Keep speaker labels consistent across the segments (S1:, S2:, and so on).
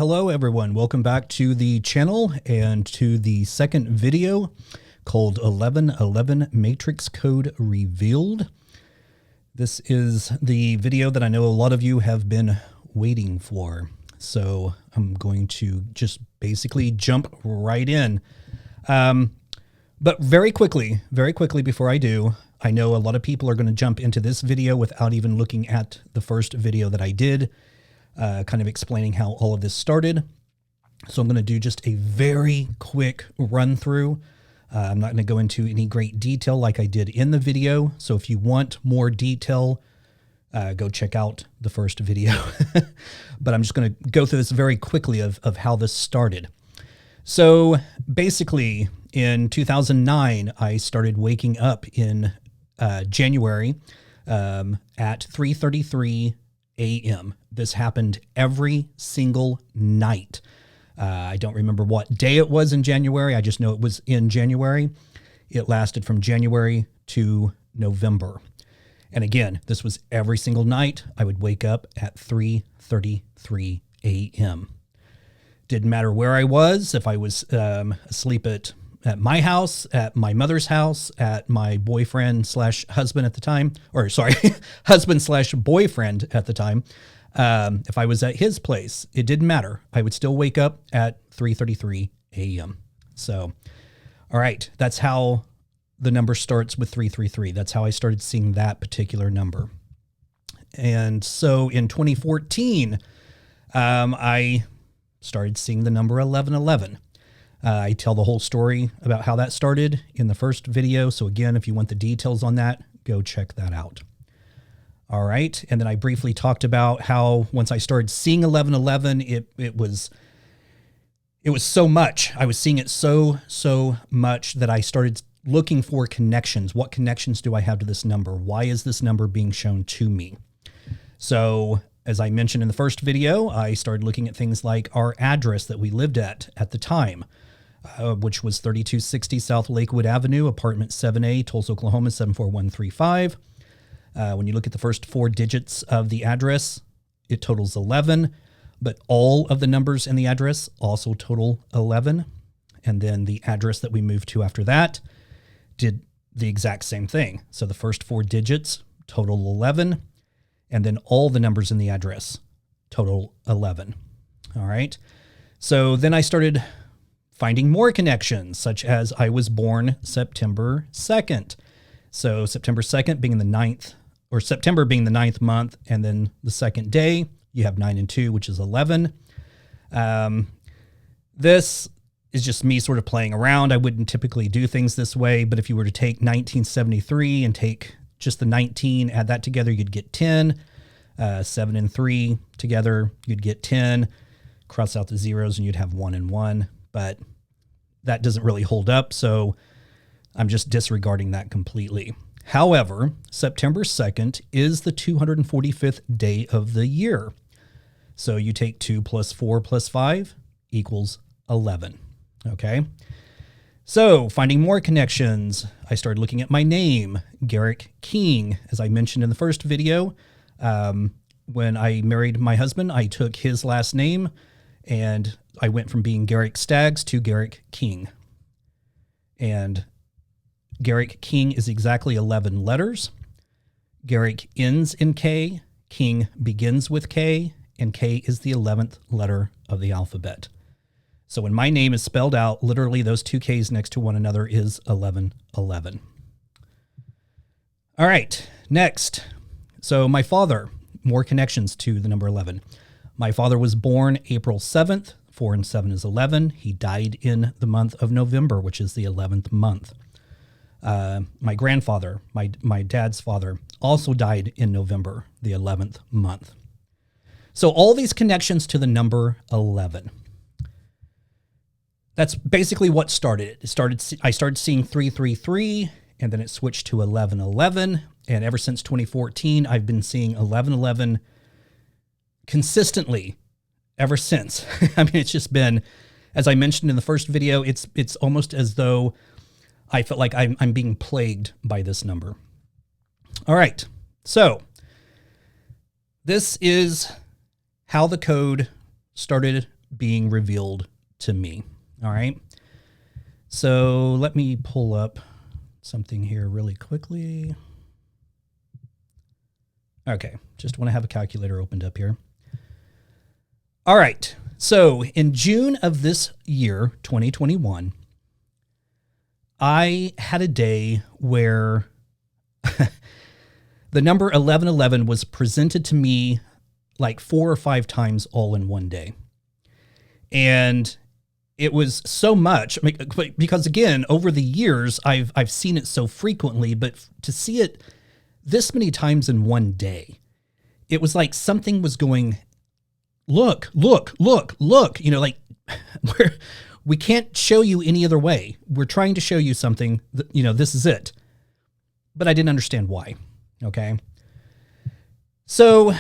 S1: Hello everyone, welcome back to the channel and to the second video called 1111 Matrix Code Revealed. This is the video that I know a lot of you have been waiting for. So I'm going to just basically jump right in. But very quickly before I do, I know a lot of people are going to jump into this video without even looking at the first video that I did, kind of explaining how all of this started. So I'm going to do just a very quick run through. I'm not going to go into any great detail like I did in the video. So if you want more detail, go check out the first video. But I'm just going to go through this very quickly of how this started. So basically in 2009, I started waking up in January at 3:33 a.m. This happened every single night. I don't remember what day it was in January. I just know it was in January. It lasted from January to November. And again, this was every single night. I would wake up at 3:33 a.m. Didn't matter where I was, if I was asleep at my house, at my mother's house, at my boyfriend slash husband at the time, or sorry, husband slash boyfriend at the time. If I was at his place, it didn't matter. I would still wake up at 3:33 a.m. So, all right, that's how the number starts with 333. That's how I started seeing that particular number. And so in 2014, I started seeing the number 1111. I tell the whole story about how that started in the first video. So again, if you want the details on that, go check that out. All right. And then I briefly talked about how once I started seeing 1111, it was so much. I was seeing it so much that I started looking for connections. What connections do I have to this number? Why is this number being shown to me? So as I mentioned in the first video, I started looking at things like our address that we lived at the time, which was 3260 South Lakewood Avenue, apartment 7A, Tulsa, Oklahoma, 74135. When you look at the first four digits of the address, it totals 11, but all of the numbers in the address also total 11. And then the address that we moved to after that did the exact same thing. So the first four digits total 11, and then all the numbers in the address total 11. All right. So then I started finding more connections, such as I was born September 2nd. So September 2nd being the ninth, or September being the ninth month, and then the second day, you have 9 and 2, which is 11. This is just me sort of playing around. I wouldn't typically do things this way, but if you were to take 1973 and take just the 19, add that together, you'd get 10. 7 and 3 together, you'd get 10. Cross out the zeros and you'd have 1 and 1, but that doesn't really hold up, so I'm just disregarding that completely. However, September 2nd is the 245th day of the year. So you take 2 plus 4 plus 5 equals 11. Okay. So finding more connections, I started looking at my name, Garrick King. As I mentioned in the first video, when I married my husband, I took his last name and I went from being Garrick Staggs to Garrick King. And Garrick King is exactly 11 letters. Garrick ends in K, King begins with K, and K is the 11th letter of the alphabet. So when my name is spelled out, literally those two Ks next to one another is 1111. All right, next. So my father, more connections to the number 11. My father was born April 7th. 4 and 7 is 11. He died in the month of November, which is the 11th month. My grandfather, my dad's father, also died in November, the 11th month. So all these connections to the number 11. That's basically what started it. I started seeing 333, and then it switched to 1111. And ever since 2014, I've been seeing 1111 consistently ever since. I mean, it's just been, as I mentioned in the first video, it's almost as though I felt like I'm being plagued by this number. All right, so this is how the code started being revealed to me. All right. So let me pull up something here really quickly. Okay. Just want to have a calculator opened up here. All right. So in June of this year, 2021, I had a day where the number 1111 was presented to me like 4 or 5 times all in one day. And it was so much, because again, over the years, I've seen it so frequently, but to see it this many times in one day, it was like something was going, look, like we can't show you any other way. We're trying to show you something, this is it. But I didn't understand why. Okay. So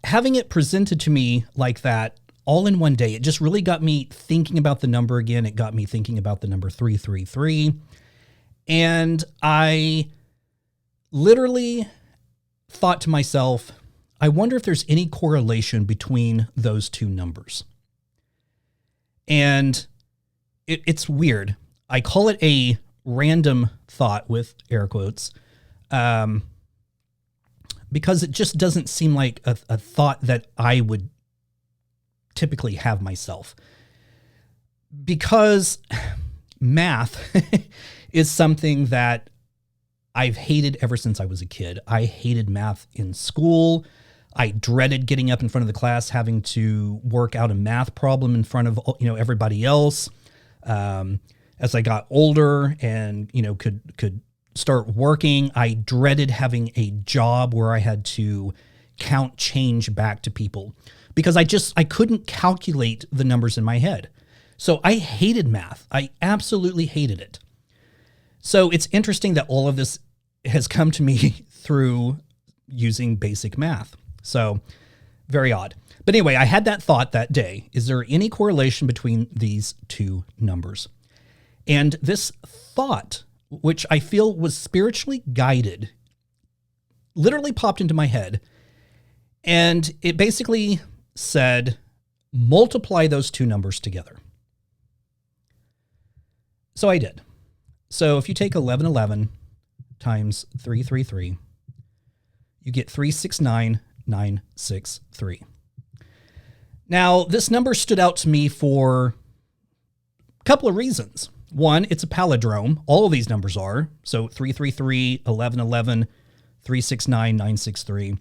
S1: having it presented to me like that all in one day, it just really got me thinking about the number again. It got me thinking about the number 333. And I literally thought to myself, I wonder if there's any correlation between those two numbers. And it's weird. I call it a random thought with air quotes, because it just doesn't seem like a thought that I would typically have myself. Because math is something that I've hated ever since I was a kid. I hated math in school. I dreaded getting up in front of the class, having to work out a math problem in front of everybody else. As I got older and could start working, I dreaded having a job where I had to count change back to people because I couldn't calculate the numbers in my head. So I hated math. I absolutely hated it. So it's interesting that all of this has come to me through using basic math. So very odd. But anyway, I had that thought that day. Is there any correlation between these two numbers? And this thought, which I feel was spiritually guided, literally popped into my head. And it basically said, multiply those two numbers together. So I did. So if you take 1111 times 333, you get 369,963. Now, this number stood out to me for a couple of reasons. One, it's a palindrome. All of these numbers are. So 333, 1111, 369,963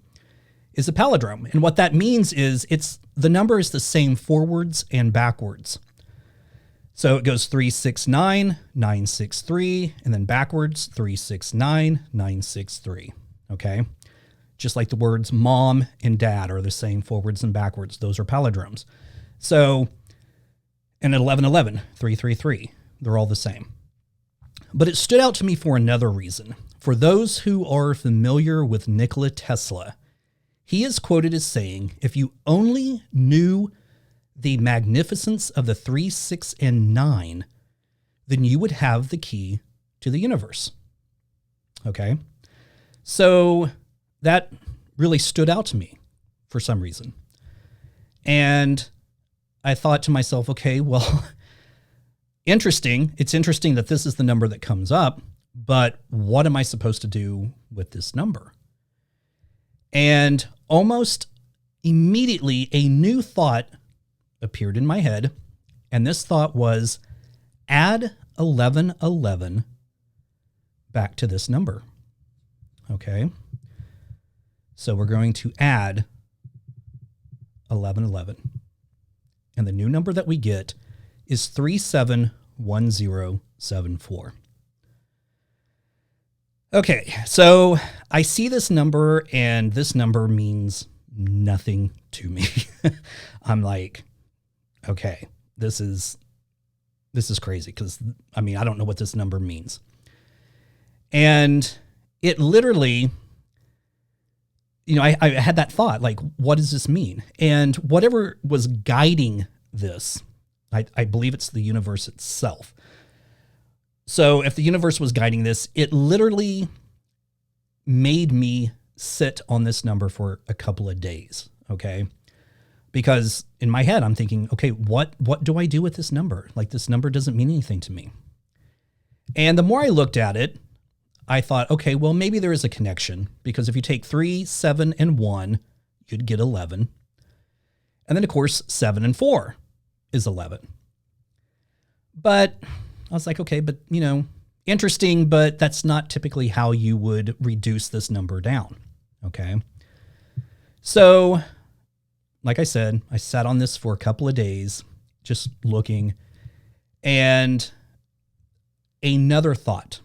S1: is a palindrome. And what that means is the number is the same forwards and backwards. So it goes 369,963 and then backwards 369,963. Okay. Just like the words mom and dad are the same forwards and backwards. Those are palindromes. So, and 1111, 333, they're all the same. But it stood out to me for another reason. For those who are familiar with Nikola Tesla, he is quoted as saying, if you only knew the magnificence of the 3, 6, and 9, then you would have the key to the universe. Okay. So that really stood out to me for some reason. And I thought to myself, okay, well, interesting. It's interesting that this is the number that comes up, but what am I supposed to do with this number? And almost immediately a new thought appeared in my head. And this thought was, add 1111 back to this number. Okay. So we're going to add 1111. And the new number that we get is 371074. Okay, so I see this number and this number means nothing to me. I'm like, okay, this is crazy because, I don't know what this number means. And it literally, I had that thought, like, what does this mean? And whatever was guiding this, I believe it's the universe itself. So if the universe was guiding this, it literally made me sit on this number for a couple of days, okay? Because in my head, I'm thinking, okay, what do I do with this number? Like, this number doesn't mean anything to me. And the more I looked at it, I thought, okay, well, maybe there is a connection, because if you take 3, 7, and 1, you'd get 11. And then, of course, 7 and 4 is 11. But I was like, okay, but, interesting, but that's not typically how you would reduce this number down. Okay. So, like I said, I sat on this for a couple of days, just looking, and another thought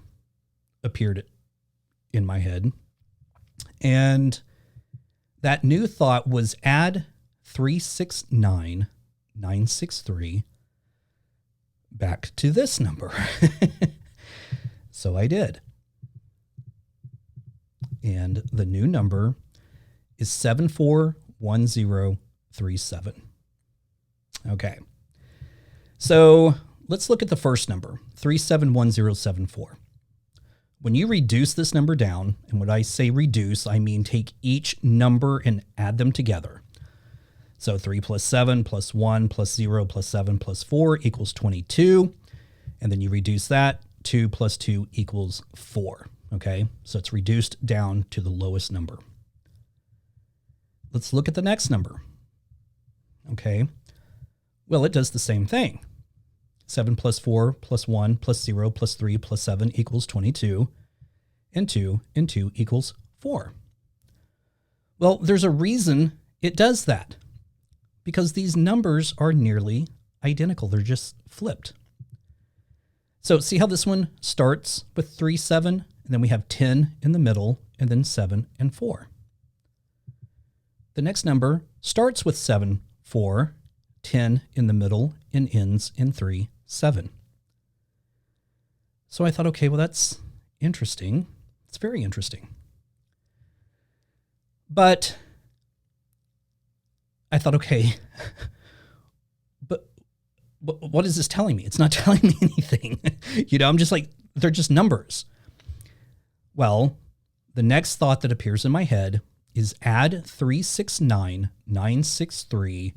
S1: appeared in my head. And that new thought was add 369,963 back to this number. So I did. And the new number is 741037. Okay. So let's look at the first number, 371074. When you reduce this number down, and when I say reduce, I mean take each number and add them together. So 3 plus 7 plus 1 plus 0 plus 7 plus 4 equals 22. And then you reduce that, 2 plus 2 equals 4. Okay, so it's reduced down to the lowest number. Let's look at the next number. Okay, well, it does the same thing. 7 plus 4 plus 1 plus 0 plus 3 plus 7 equals 22. And 2 equals 4. Well, there's a reason it does that. Because these numbers are nearly identical. They're just flipped. So see how this one starts with 3, 7, and then we have 10 in the middle, and then 7 and 4. The next number starts with 7, 4, 10 in the middle, and ends in 3, 7. So I thought, okay, well, that's interesting. It's very interesting. But I thought, okay, but what is this telling me? It's not telling me anything. I'm just like, they're just numbers. Well, the next thought that appears in my head is add 369,963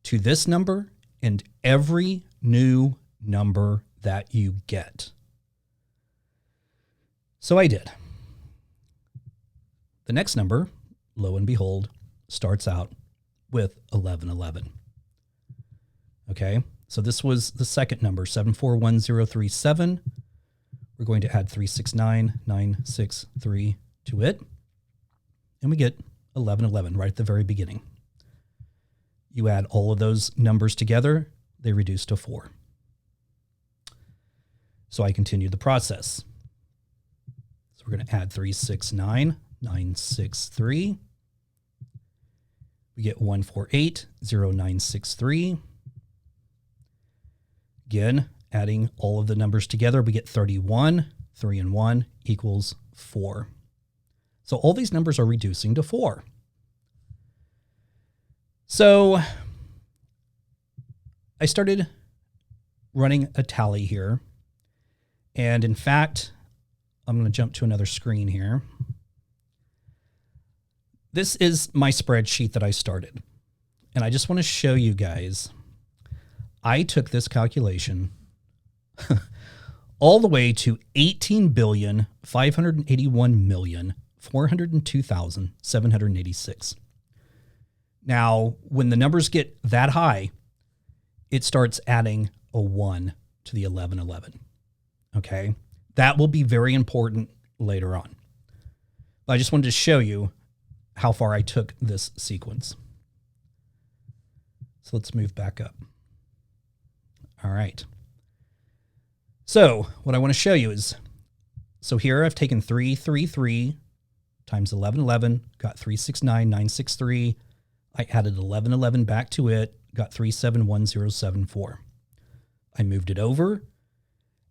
S1: to this number and every new number that you get. So I did. The next number, lo and behold, starts out with 1111. Okay, so this was the second number, 741037. We're going to add 369,963 to it, and we get 1111 right at the very beginning. You add all of those numbers together, they reduce to 4. So I continue the process. So we're going to add 369,963. We get 148,0963. Again, adding all of the numbers together, we get 31. 3 and 1 equals 4. So all these numbers are reducing to 4. So I started running a tally here. And in fact, I'm going to jump to another screen here. This is my spreadsheet that I started. And I just want to show you guys, I took this calculation all the way to 18,581,402,786. Now, when the numbers get that high, it starts adding a 1 to the 1111. Okay? That will be very important later on. But I just wanted to show you how far I took this sequence. So let's move back up. All right. So what I want to show you is, so here I've taken 333 times 1111, got 369,963. I added 1111 back to it, got 371074. I moved it over,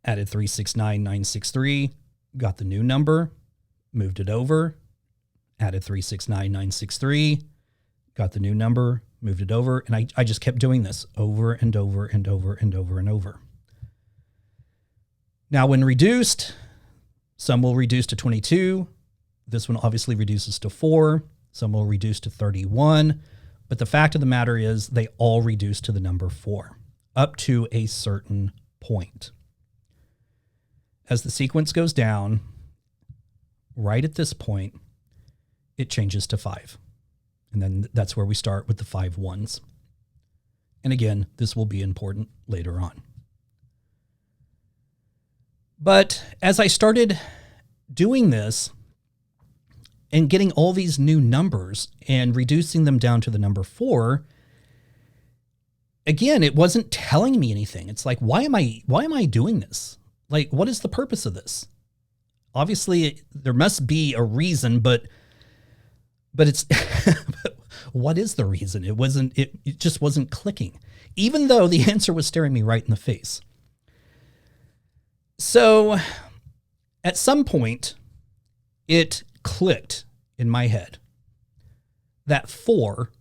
S1: added 369,963, got the new number, moved it over, added 369,963, got the new number, moved it over, and I just kept doing this over and over and over and over and over. Now, when reduced, some will reduce to 22. This one obviously reduces to 4. Some will reduce to 31. But the fact of the matter is they all reduce to the number 4 up to a certain point. As the sequence goes down, right at this point, it changes to 5. And then that's where we start with the 5 ones. And again, this will be important later on. But as I started doing this and getting all these new numbers and reducing them down to the number 4, again, it wasn't telling me anything. It's like, why am I doing this? Like, what is the purpose of this? Obviously, there must be a reason, but it's what is the reason? It just wasn't clicking, even though the answer was staring me right in the face. So at some point, it clicked in my head that 4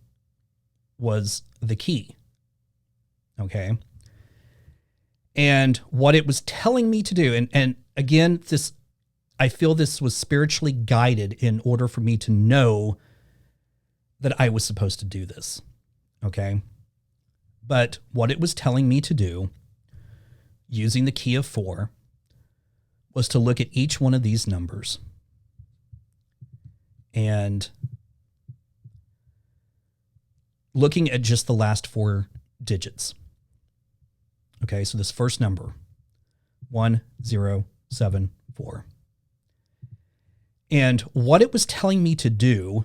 S1: was the key. Okay. And what it was telling me to do, and again, I feel this was spiritually guided in order for me to know that I was supposed to do this. Okay. But what it was telling me to do, using the key of 4, was to look at each one of these numbers and looking at just the last 4 digits. Okay, so this first number, 1074. And what it was telling me to do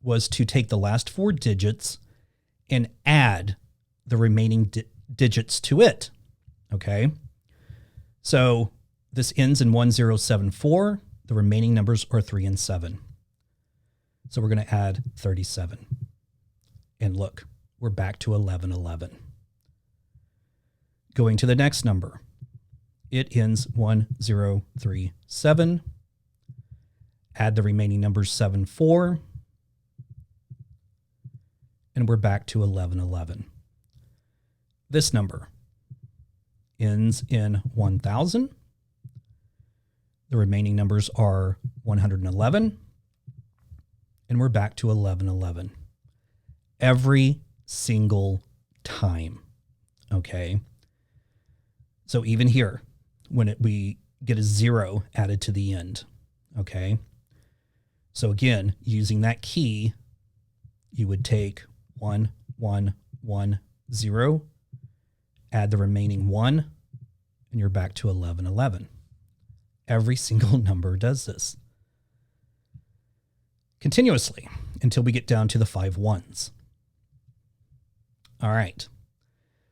S1: was to take the last 4 digits and add the remaining digits to it. Okay, so this ends in 1074. The remaining numbers are 3 and 7. So we're going to add 37. And look, we're back to 1111. Going to the next number, it ends 1037. Add the remaining numbers 7, 4. And we're back to 1111. This number ends in 1000. The remaining numbers are 111. And we're back to 1111. Every single time. Okay. So even here, when we get a 0 added to the end. Okay. So again, using that key, you would take 1, 1, 1, 0, add the remaining 1, and you're back to 1111. Every single number does this continuously until we get down to the 5 ones. All right.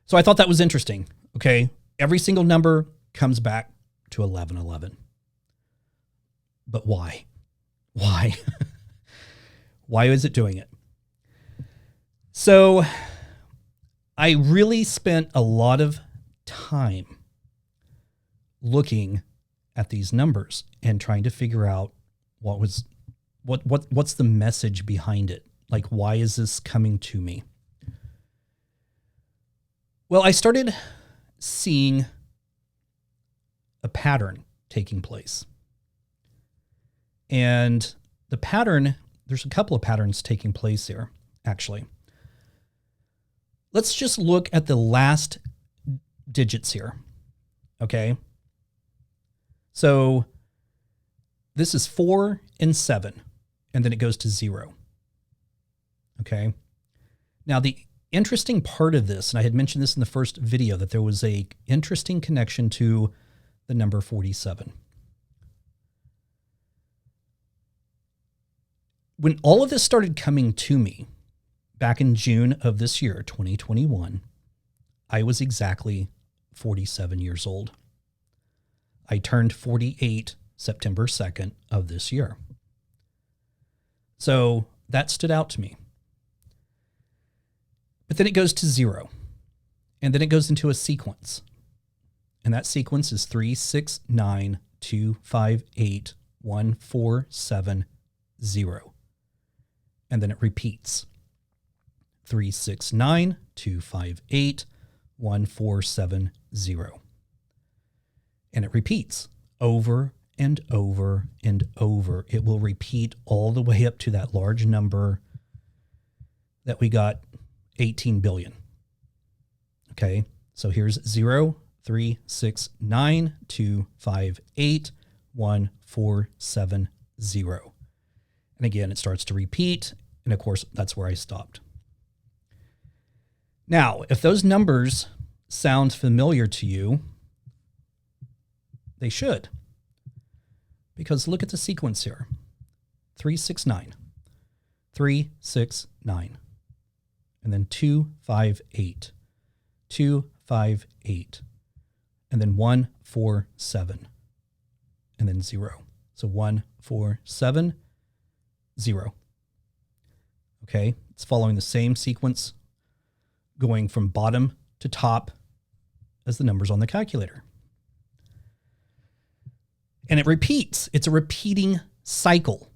S1: So I thought that was interesting. Okay. Every single number comes back to 1111. But why? Why? Why is it doing it? So I really spent a lot of time looking at these numbers and trying to figure out what's the message behind it? Like, why is this coming to me? Well, I started seeing a pattern taking place. And the pattern, there's a couple of patterns taking place here, actually. Let's just look at the last digits here. Okay. So this is 4 and 7, and then it goes to 0. Okay. Now the interesting part of this, and I had mentioned this in the first video, that there was a interesting connection to the number 47. When all of this started coming to me back in June of this year, 2021, I was exactly 47 years old. I turned 48 September 2nd of this year. So that stood out to me. But then it goes to 0. And then it goes into a sequence. And that sequence is 3, 6, 9, 2, 5, 8, 1, 4, 7, 0. And then it repeats. 3, 6, 9, 2, 5, 8, 1, 4, 7, 0. And it repeats over and over and over. It will repeat all the way up to that large number that we got 18 billion. Okay, so here's 0, 3, 6, 9, 2, 5, 8, 1, 4, 7, 0. And again, it starts to repeat. And of course, that's where I stopped. Now, if those numbers sound familiar to you, they should. Because look at the sequence here. 3, 6, 9. 3, 6, 9. And then 2, 5, 8. 2, 5, 8. And then 1, 4, 7. And then 0. So 1, 4, 7, 0. Okay, it's following the same sequence, going from bottom to top as the numbers on the calculator. And it repeats. It's a repeating cycle.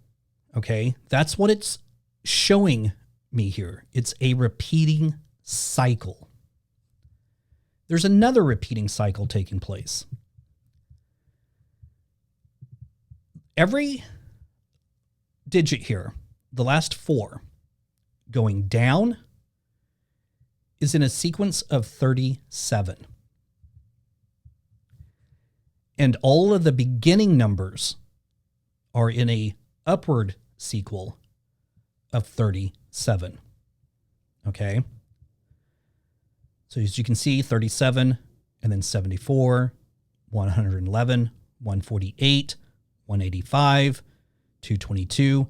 S1: Okay, that's what it's showing me here. It's a repeating cycle. There's another repeating cycle taking place. Every digit here, the last 4, going down is in a sequence of 37. And all of the beginning numbers are in a upward sequel of 37. Okay? So as you can see, 37, and then 74, 111, 148, 185, 222.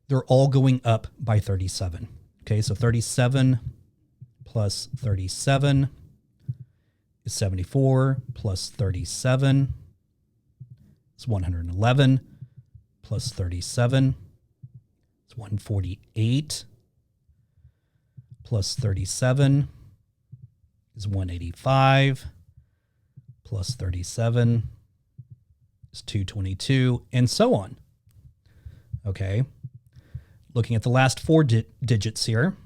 S1: They're all going up by 37. Okay, so 37 plus 37 is 74, plus 37 is 111, plus 37 is 148, plus 37 is 185, plus 37 is 222, and so on. Okay. Looking at the last 4 digits here,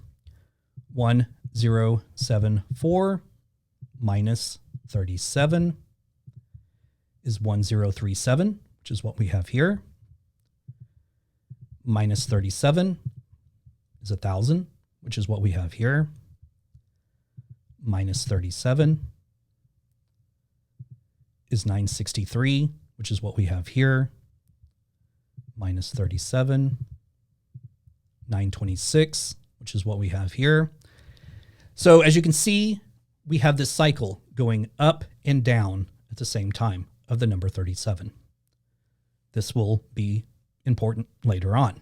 S1: 1074 minus 37 is 1037, which is what we have here. Minus 37 is 1000, which is what we have here. Minus 37 is 963, which is what we have here. Minus 37, 926, which is what we have here. So as you can see, we have this cycle going up and down at the same time of the number 37. This will be important later on.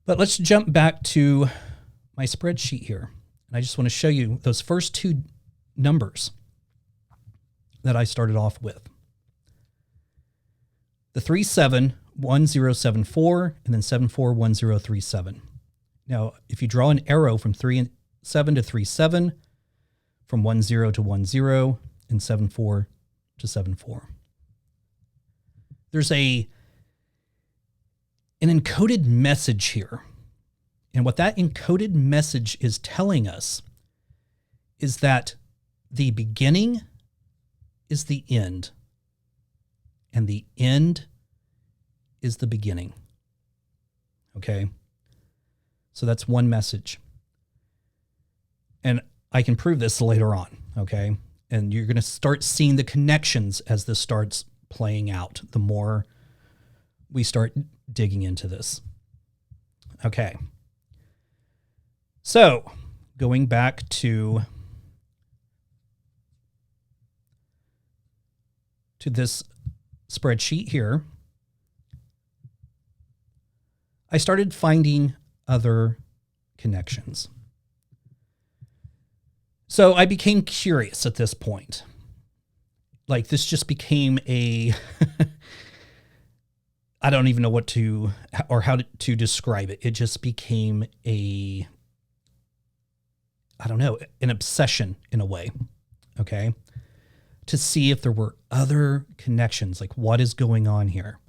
S1: But let's jump back to my spreadsheet here. And I just want to show you those first 2 numbers that I started off with. The 371074 and then 741037. Now, if you draw an arrow from 37 to 37, from 10 to 10, and 74 to 74, there's an encoded message here. And what that encoded message is telling us is that the beginning is the end, and the end is the beginning. Okay? So that's one message. And I can prove this later on, okay? And you're going to start seeing the connections as this starts playing out, the more we start digging into this. Okay. So, going back to this spreadsheet here, I started finding other connections. So I became curious at this point. Like, this just became a, I don't even know what to, or how to describe it. It just became a, I don't know, an obsession in a way, okay? To see if there were other connections, like what is going on here.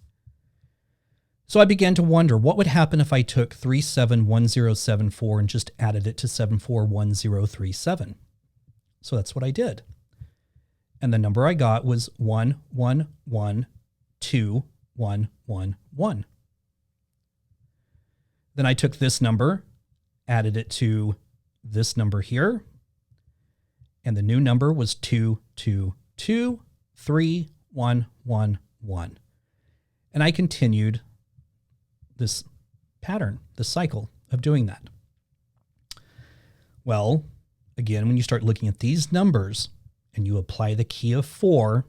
S1: So I began to wonder what would happen if I took 371074 and just added it to 741037. So that's what I did. And the number I got was 112111. Then I took this number added it to this number here, and the new number was 2223111. And I continued this pattern, the cycle of doing that. Well, again, when you start looking at these numbers and you apply the key of 4,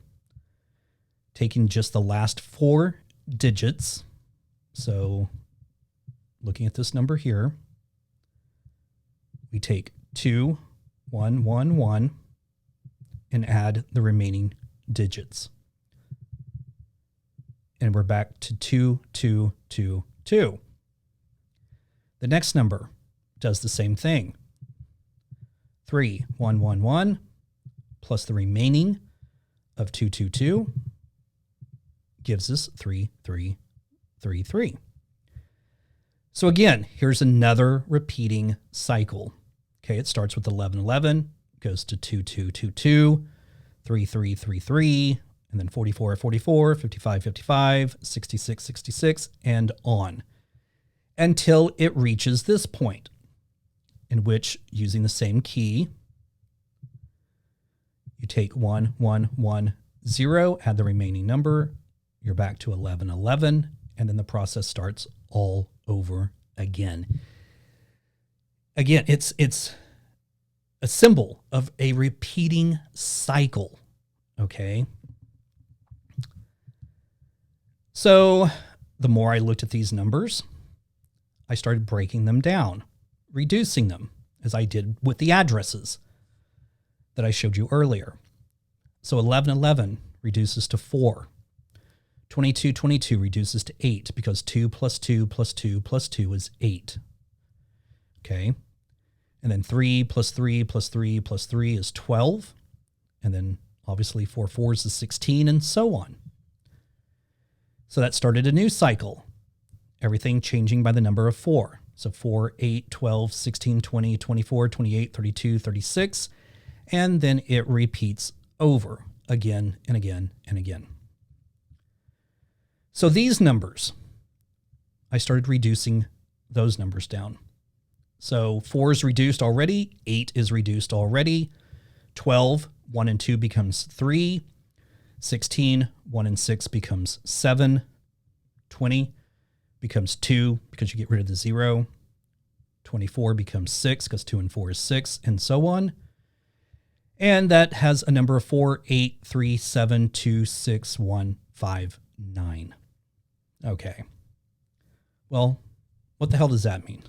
S1: taking just the last 4 digits, so looking at this number here, we take 2111 and add the remaining digits. And we're back to 2222. The next number does the same thing. 3111 plus the remaining of 222 gives us 3333. So again, here's another repeating cycle. Okay, it starts with 1111, goes to 2222, 3333, and then 4444, 5555, 6666, and on, until it reaches this point, in which, using the same key, you take 1110, add the remaining number, you're back to 1111, and then the process starts all over again. Again, it's a symbol of a repeating cycle, okay? So the more I looked at these numbers, I started breaking them down, reducing them, as I did with the addresses that I showed you earlier. So 1111 reduces to 4. 2222 reduces to 8 because 2 plus 2 plus 2 plus 2 is 8. Okay. And then 3 plus 3 plus 3 plus 3 is 12. And then obviously 4 fours is 16, and so on. So that started a new cycle. Everything changing by the number of 4. So 4, 8, 12, 16, 20, 24, 28, 32, 36. And then it repeats over again and again and again. So these numbers, I started reducing those numbers down. So 4 is reduced already, 8 is reduced already, 12, 1 and 2 becomes 3, 16, 1 and 6 becomes 7, 20 becomes 2 because you get rid of the 0, 24 becomes 6 because 2 and 4 is 6, and so on. And that has a number of 4, 8, 3, 7, 2, 6, 1, 5, 9. Okay. Well, what the hell does that mean?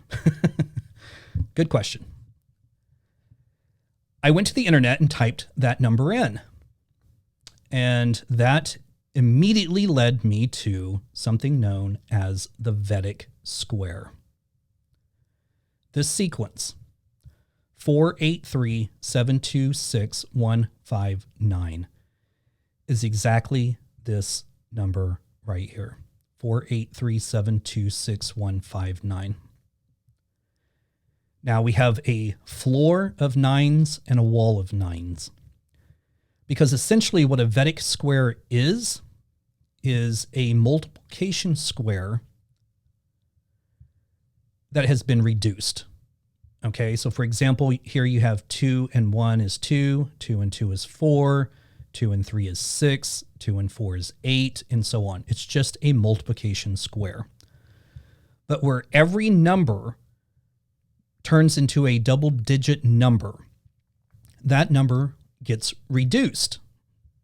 S1: Good question. I went to the internet and typed that number in. And that immediately led me to something known as the Vedic Square. This sequence, 483726159, is exactly this number right here. 483726159. Now we have a floor of 9s and a wall of 9s. Because essentially what a Vedic square is a multiplication square that has been reduced. Okay, so for example, here you have 2 and 1 is 2, 2 and 2 is 4, 2 and 3 is 6, 2 and 4 is 8, and so on. It's just a multiplication square. But where every number turns into a double-digit number, that number gets reduced.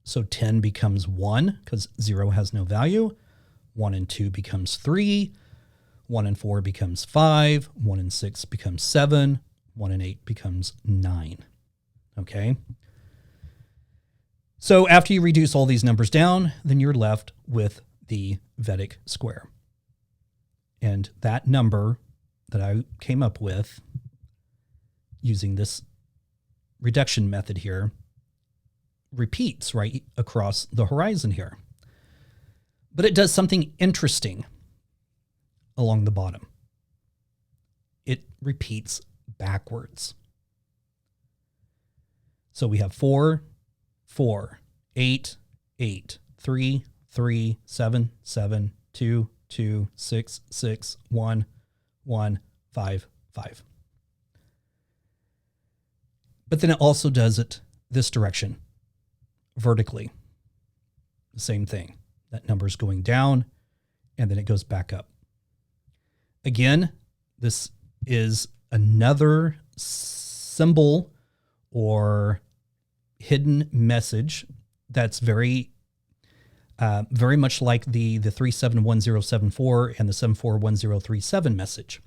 S1: So 10 becomes 1 because 0 has no value. 1 and 2 becomes 3. 1 and 4 becomes 5. 1 and 6 becomes 7. 1 and 8 becomes 9. Okay? So after you reduce all these numbers down, then you're left with the Vedic square. And that number that I came up with using this reduction method here repeats right across the horizon here. But it does something interesting along the bottom. It repeats backwards. So we have 4, 4, 8, 8, 3, 3, 7, 7, 2, 2, 6, 6, 1, 1, 5, 5. But then it also does it this direction, vertically. The same thing. That number is going down, and then it goes back up. Again, this is another symbol or hidden message that's very much like the 371074 and the 741037 message,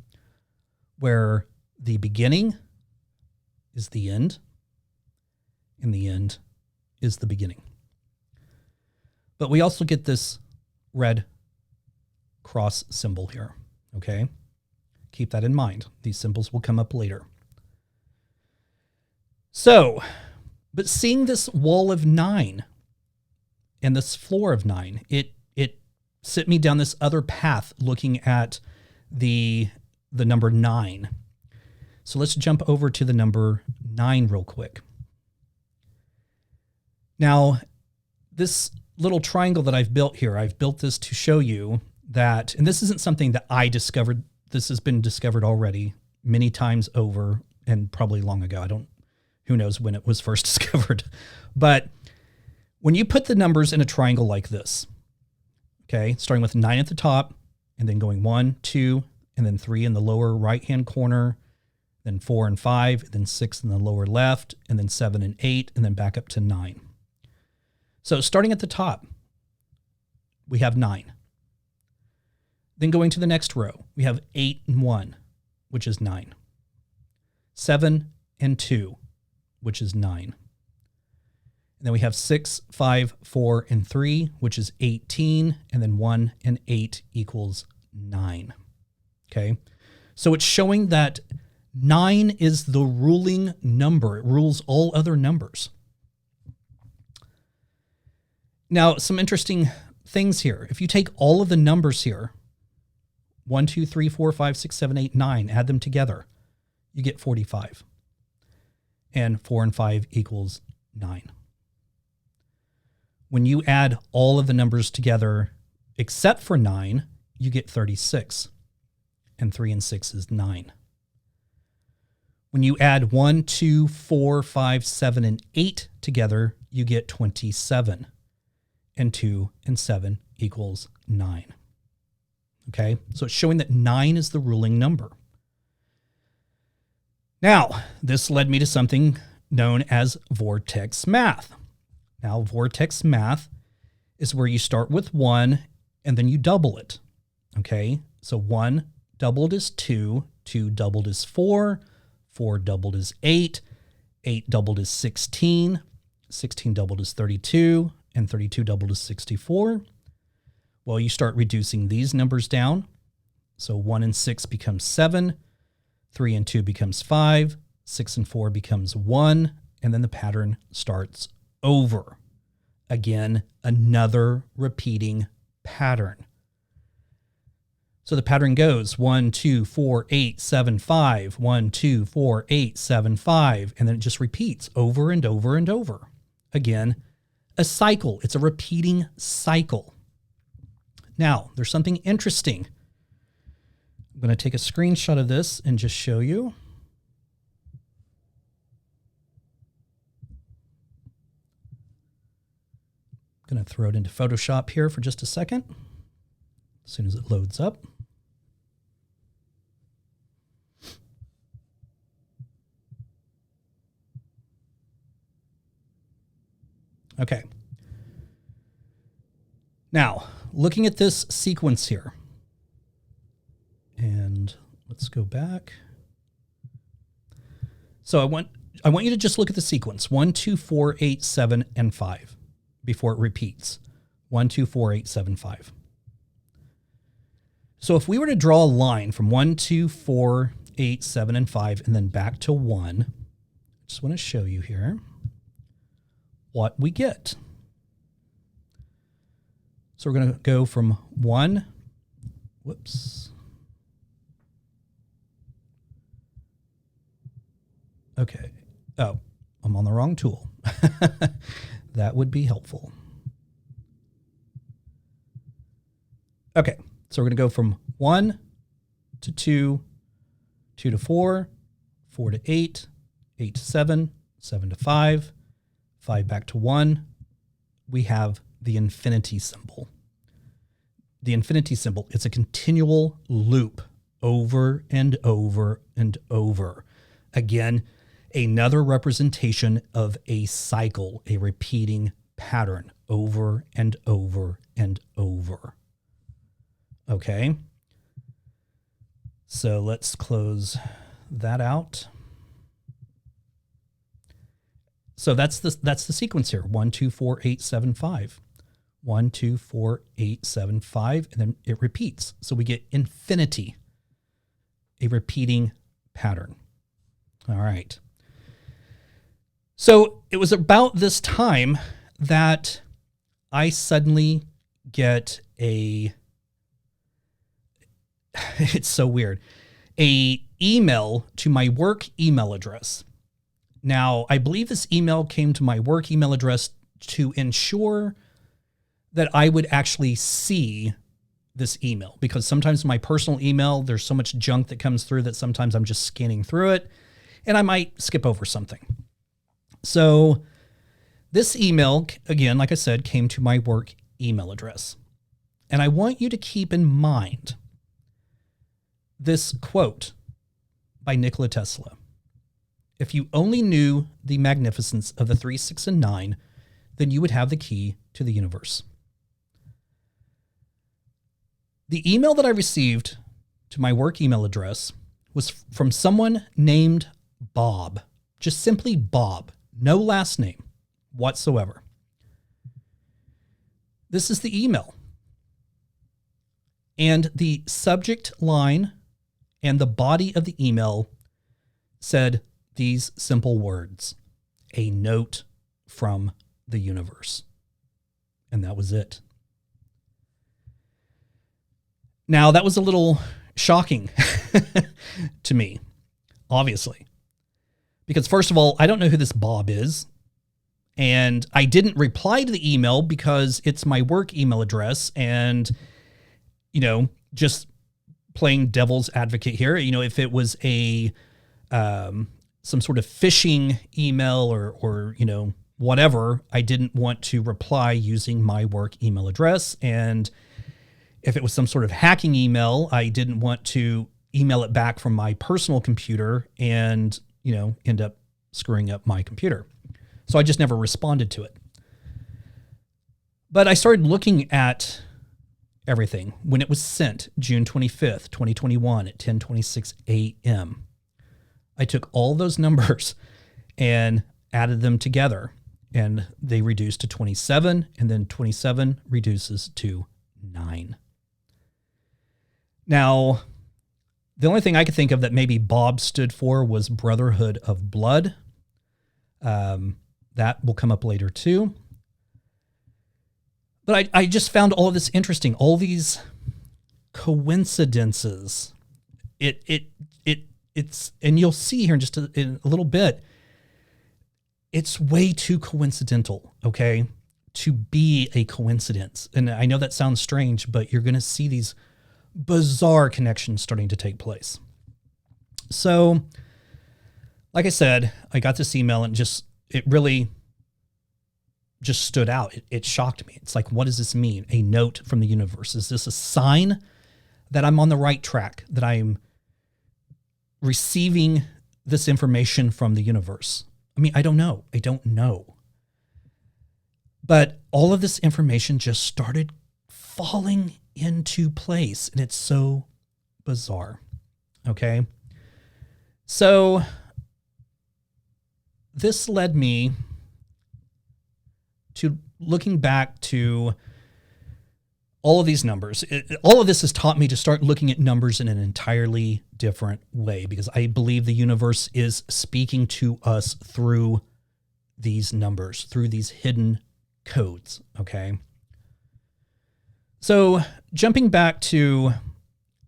S1: where the beginning is the end and the end is the beginning. But we also get this red cross symbol here, okay? Keep that in mind. These symbols will come up later. So, but seeing this wall of 9 and this floor of 9, it sent me down this other path looking at the number 9. So let's jump over to the number 9 real quick. Now, this little triangle that I've built here, I've built this to show you that, and this isn't something that I discovered. This has been discovered already many times over and probably long ago. Who knows when it was first discovered. But when you put the numbers in a triangle like this, okay, starting with 9 at the top and then going 1, 2, and then 3 in the lower right-hand corner, then 4 and 5, then 6 in the lower left, and then 7 and 8, and then back up to 9. So starting at the top, we have 9. Then going to the next row, we have 8 and 1, which is 9. 7 and 2, which is 9. And then we have 6, 5, 4, and 3, which is 18, and then 1 and 8 equals 9. Okay? So it's showing that 9 is the ruling number. It rules all other numbers. Now, some interesting things here. If you take all of the numbers here, 1, 2, 3, 4, 5, 6, 7, 8, 9, add them together, you get 45. And 4 and 5 equals 9. When you add all of the numbers together, except for 9, you get 36. And 3 and 6 is 9. When you add 1, 2, 4, 5, 7, and 8 together, you get 27. And 2 and 7 equals 9. Okay, so it's showing that 9 is the ruling number. Now, this led me to something known as Vortex math. Now, Vortex math is where you start with 1 and then you double it. Okay, so 1 doubled is 2, 2 doubled is 4, 4 doubled is 8, 8 doubled is 16, 16 doubled is 32, and 32 doubled is 64. Well, you start reducing these numbers down. So 1 and 6 becomes 7, 3 and 2 becomes 5, 6 and 4 becomes 1, and then the pattern starts over. Again, another repeating pattern. So the pattern goes 1, 2, 4, 8, 7, 5, 1, 2, 4, 8, 7, 5, and then it just repeats over and over and over. Again, a cycle. It's a repeating cycle. Now, there's something interesting. I'm going to take a screenshot of this and just show you. I'm going to throw it into Photoshop here for just a second, as soon as it loads up. Okay. Now, looking at this sequence here, and let's go back. So I want you to just look at the sequence 1, 2, 4, 8, 7, and 5 before it repeats. 1, 2, 4, 8, 7, 5. So if we were to draw a line from 1, 2, 4, 8, 7, and 5, and then back to 1, I just want to show you here what we get. So we're going to go from 1, whoops. Okay. Oh, I'm on the wrong tool. That would be helpful. Okay. So we're going to go from 1 to 2, 2 to 4, 4 to 8, 8 to 7, 7 to 5, 5 back to 1, we have the infinity symbol. The infinity symbol, it's a continual loop over and over and over. Again, another representation of a cycle, a repeating pattern over and over and over. Okay. So let's close that out. So that's the sequence here. 1, 2, 4, 8, 7, 5. 1, 2, 4, 8, 7, 5, and then it repeats. So we get infinity, a repeating pattern. All right. So it was about this time that I suddenly get it's so weird, a email to my work email address. Now, I believe this email came to my work email address to ensure that I would actually see this email, because sometimes my personal email, there's so much junk that comes through that sometimes I'm just scanning through it and I might skip over something. So this email, again, like I said, came to my work email address. And I want you to keep in mind this quote by Nikola Tesla. If you only knew the magnificence of the 3, 6, and 9, then you would have the key to the universe. The email that I received to my work email address was from someone named Bob, just simply Bob, no last name whatsoever. This is the email. And the subject line and the body of the email said these simple words: a note from the universe. And that was it. Now, that was a little shocking to me, obviously, because first of all, I don't know who this Bob is. And I didn't reply to the email because it's my work email address. And, just playing devil's advocate here, if it was some sort of phishing email or whatever, I didn't want to reply using my work email address. And if it was some sort of hacking email, I didn't want to email it back from my personal computer and, end up screwing up my computer. So I just never responded to it. But I started looking at everything when it was sent, June 25th, 2021 at 10:26 a.m. I took all those numbers and added them together, and they reduced to 27, and then 27 reduces to 9. Now, the only thing I could think of that maybe Bob stood for was Brotherhood of Blood. That will come up later too. But I just found all of this interesting, all these coincidences. It's and you'll see here in a little bit, it's way too coincidental, okay, to be a coincidence. And I know that sounds strange, but you're going to see these bizarre connections starting to take place. So, like I said, I got this email and it really just stood out. It shocked me. It's like, what does this mean? A note from the universe. Is this a sign that I'm on the right track, that I'm receiving this information from the universe? I mean, I don't know. But all of this information just started falling into place, and it's so bizarre. Okay. So this led me to looking back to all of these numbers. All of this has taught me to start looking at numbers in an entirely different way, because I believe the universe is speaking to us through these numbers, through these hidden codes. Okay. So jumping back to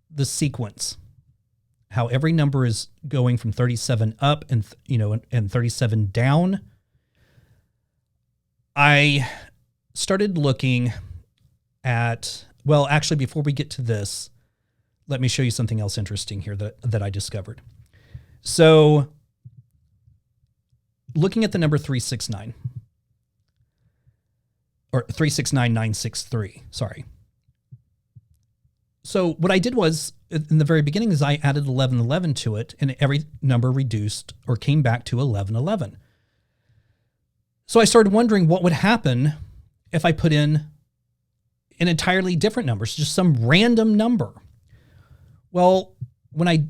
S1: the sequence, how every number is going from 37 up and 37 down, I started looking at, well, actually, before we get to this, let me show you something else interesting here that I discovered. So looking at the number 369, or 369963, sorry. So what I did was, in the very beginning, is I added 1111 to it, and every number reduced or came back to 1111. So I started wondering what would happen if I put in an entirely different number, so just some random number. Well, when I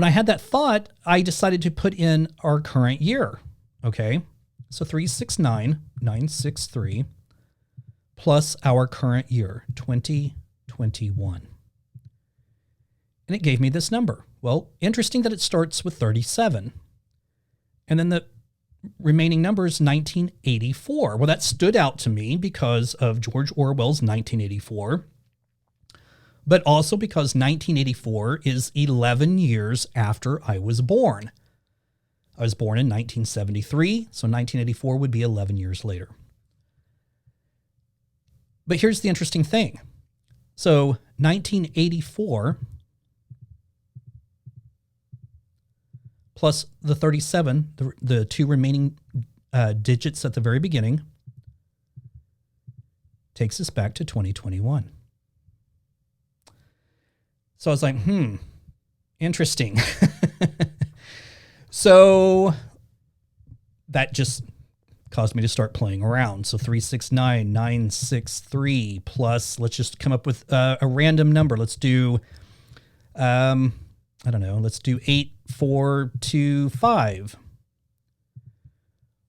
S1: had that thought, I decided to put in our current year. Okay, so 369963 plus our current year, 2021. And it gave me this number. Well, interesting that it starts with 37. And then the remaining number is 1984. Well, that stood out to me because of George Orwell's 1984, but also because 1984 is 11 years after I was born. I was born in 1973, so 1984 would be 11 years later. But here's the interesting thing. So 1984 plus the 37, the two remaining digits at the very beginning, takes us back to 2021. So I was like, interesting. So that just caused me to start playing around. So 369963 plus, let's just come up with a random number. Let's do, I don't know, let's do 8425.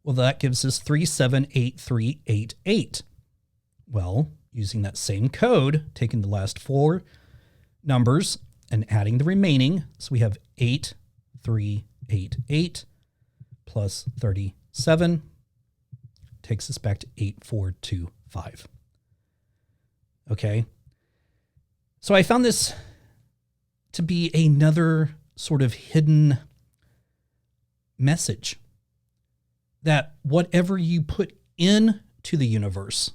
S1: Well, that gives us 378388. Well, using that same code, taking the last four numbers and adding the remaining, so we have 8388 plus 37 takes us back to 8425. Okay. So I found this to be another sort of hidden message that whatever you put into the universe,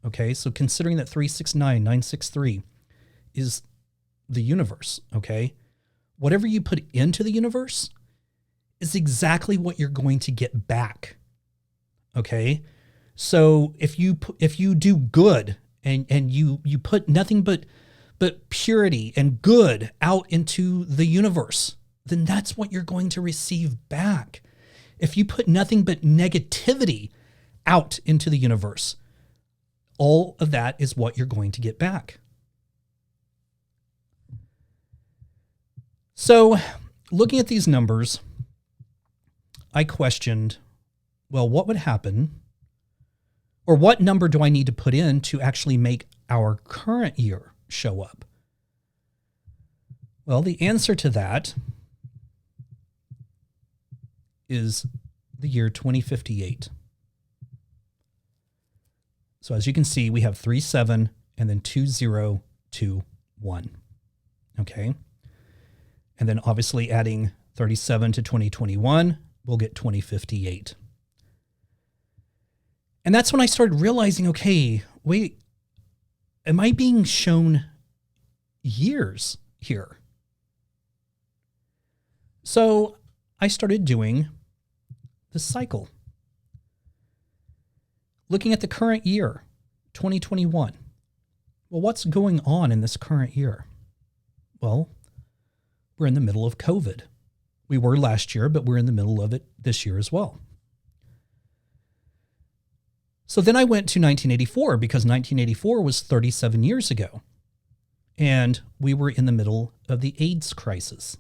S1: okay, so considering that 369963 is the universe, okay, whatever you put into the universe is exactly what you're going to get back, okay? So if you do good and you put nothing but purity and good out into the universe, then that's what you're going to receive back. If you put nothing but negativity out into the universe, all of that is what you're going to get back. So looking at these numbers, I questioned, well, what would happen, or what number do I need to put in to actually make our current year show up? Well, the answer to that is the year 2058. So as you can see, we have 37 and then 2021. Okay. And then obviously adding 37 to 2021, we'll get 2058. And that's when I started realizing, okay, wait, am I being shown years here? So I started doing the cycle. Looking at the current year, 2021. Well, what's going on in this current year? Well, we're in the middle of COVID. We were last year, but we're in the middle of it this year as well. So then I went to 1984 because 1984 was 37 years ago. And we were in the middle of the AIDS crisis.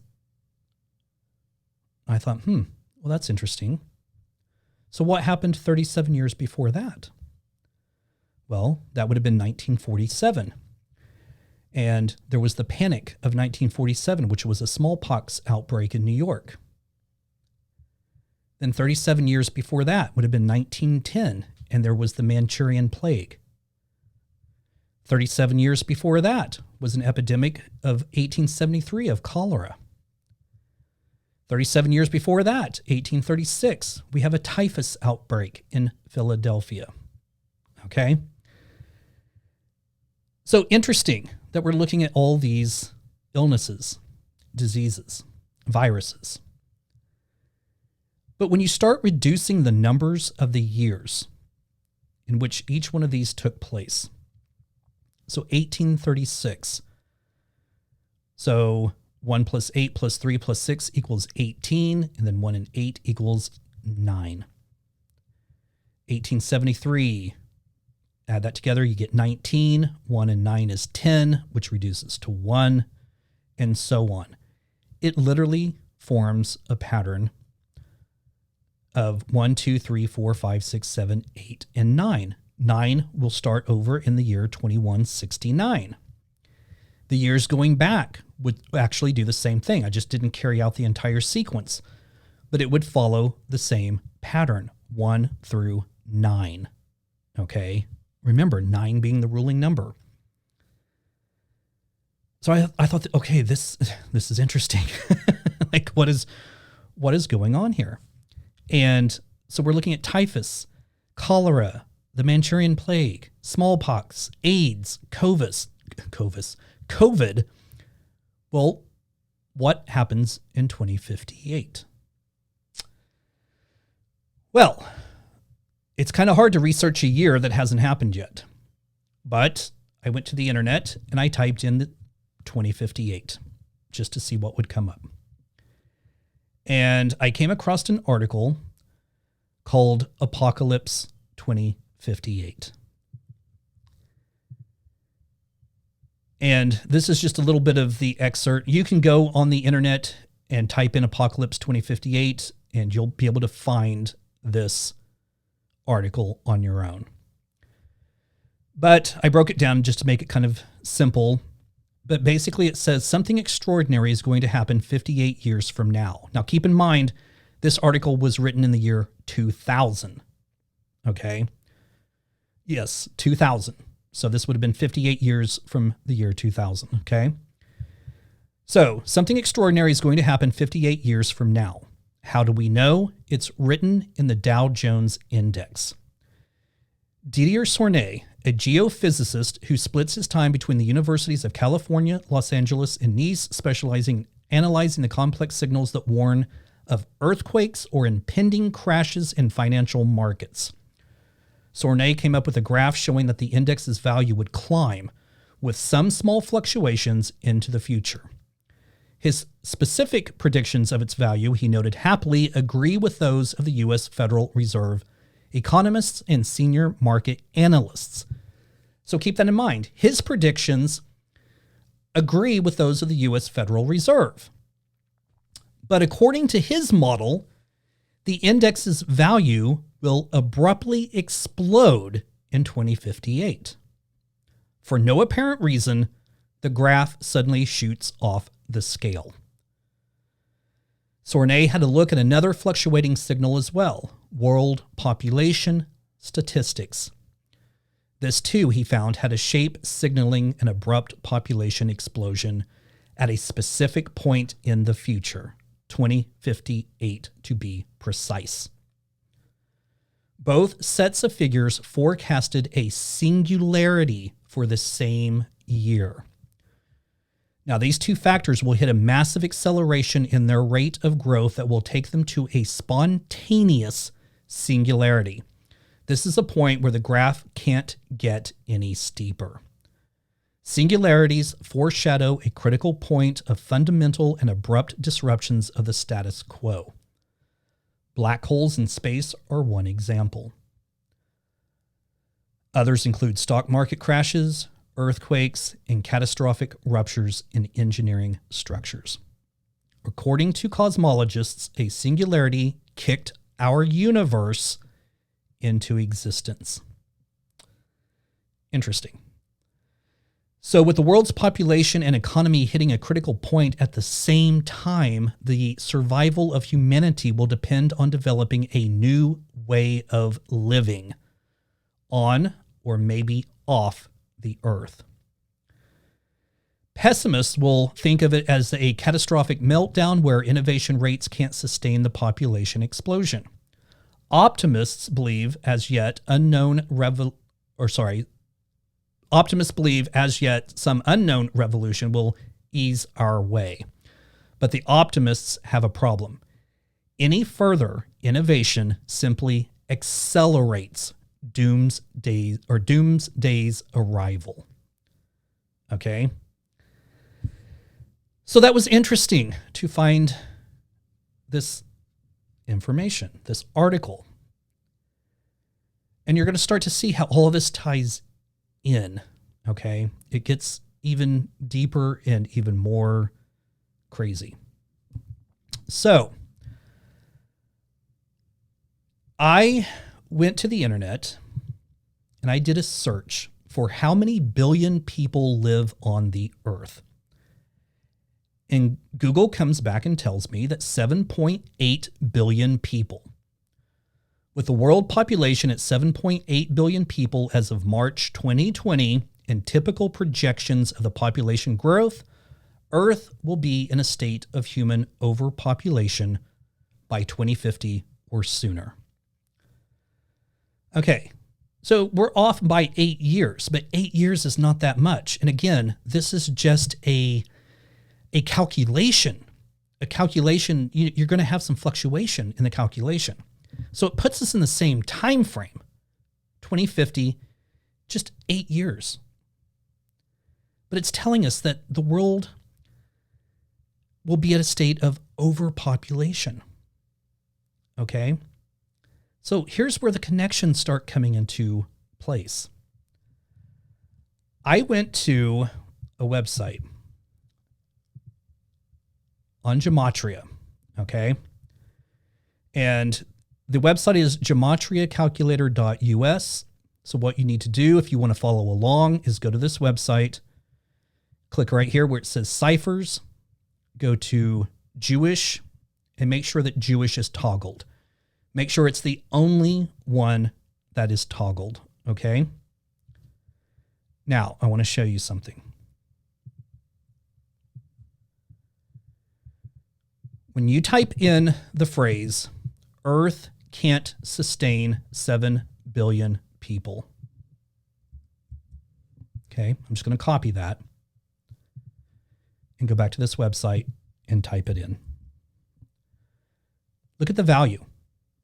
S1: I thought, well, that's interesting. So what happened 37 years before that? Well, that would have been 1947. And there was the Panic of 1947, which was a smallpox outbreak in New York. Then 37 years before that would have been 1910, and there was the Manchurian Plague. 37 years before that was an epidemic of 1873 of cholera. 37 years before that, 1836, we have a typhus outbreak in Philadelphia. Okay? So interesting that we're looking at all these illnesses, diseases, viruses. But when you start reducing the numbers of the years in which each one of these took place, so 1836, so 1 plus 8 plus 3 plus 6 equals 18, and then 1 and 8 equals 9. 1873, add that together, you get 19. 1 and 9 is 10, which reduces to 1, and so on. It literally forms a pattern of 1, 2, 3, 4, 5, 6, 7, 8, and 9. 9 will start over in the year 2169. The years going back would actually do the same thing. I just didn't carry out the entire sequence, but it would follow the same pattern, 1 through 9. Okay? Remember, 9 being the ruling number. So I thought, that, okay, this is interesting. Like, what is going on here? And so we're looking at typhus, cholera, the Manchurian plague, smallpox, AIDS, COVID. Well, what happens in 2058? Well, it's kind of hard to research a year that hasn't happened yet. But I went to the internet and I typed in the 2058 just to see what would come up. And I came across an article called Apocalypse 2058. And this is just a little bit of the excerpt. You can go on the internet and type in Apocalypse 2058, and you'll be able to find this article on your own. But I broke it down just to make it kind of simple. But basically it says something extraordinary is going to happen 58 years from now. Now keep in mind, this article was written in the year 2000. Okay? Yes, 2000. So this would have been 58 years from the year 2000. Okay? So something extraordinary is going to happen 58 years from now. How do we know? It's written in the Dow Jones Index. Didier Sornette, a geophysicist who splits his time between the universities of California, Los Angeles, and Nice, specializing in analyzing the complex signals that warn of earthquakes or impending crashes in financial markets. Sornette came up with a graph showing that the index's value would climb, with some small fluctuations into the future. His specific predictions of its value, he noted, happily agree with those of the U.S. Federal Reserve economists and senior market analysts. So keep that in mind. His predictions agree with those of the U.S. Federal Reserve. But according to his model, the index's value will abruptly explode in 2058. For no apparent reason, the graph suddenly shoots off the scale. Sornette had a look at another fluctuating signal as well, world population statistics. This too, he found, had a shape signaling an abrupt population explosion at a specific point in the future, 2058 to be precise. Both sets of figures forecasted a singularity for the same year. Now, these two factors will hit a massive acceleration in their rate of growth that will take them to a spontaneous singularity. This is a point where the graph can't get any steeper. Singularities foreshadow a critical point of fundamental and abrupt disruptions of the status quo. Black holes in space are one example. Others include stock market crashes, earthquakes, and catastrophic ruptures in engineering structures. According to cosmologists, a singularity kicked our universe into existence. Interesting. So with the world's population and economy hitting a critical point at the same time, the survival of humanity will depend on developing a new way of living on or maybe off the earth. Pessimists will think of it as a catastrophic meltdown where innovation rates can't sustain the population explosion. Optimists believe as yet some unknown revolution will ease our way. But the optimists have a problem. Any further innovation simply accelerates doomsday's arrival. Okay? So that was interesting to find this information, this article. And you're going to start to see how all of this ties in, okay? It gets even deeper and even more crazy. So, I went to the internet and I did a search for how many billion people live on the earth. And Google comes back and tells me that 7.8 billion people. With the world population at 7.8 billion people as of March 2020 and typical projections of the population growth, Earth will be in a state of human overpopulation by 2050 or sooner. Okay, so we're off by 8 years, but 8 years is not that much. And again, this is just a calculation. A calculation, you're going to have some fluctuation in the calculation. So it puts us in the same time frame, 2050, just 8 years. But it's telling us that the world will be at a state of overpopulation. Okay? So here's where the connections start coming into place. I went to a website on Gematria, okay? And the website is gematriacalculator.us. So what you need to do if you want to follow along is go to this website, click right here where it says ciphers, go to Jewish, and make sure that Jewish is toggled. Make sure it's the only one that is toggled, okay? Now, I want to show you something. When you type in the phrase, Earth can't sustain 7 billion people. Okay, I'm just going to copy that and go back to this website and type it in. Look at the value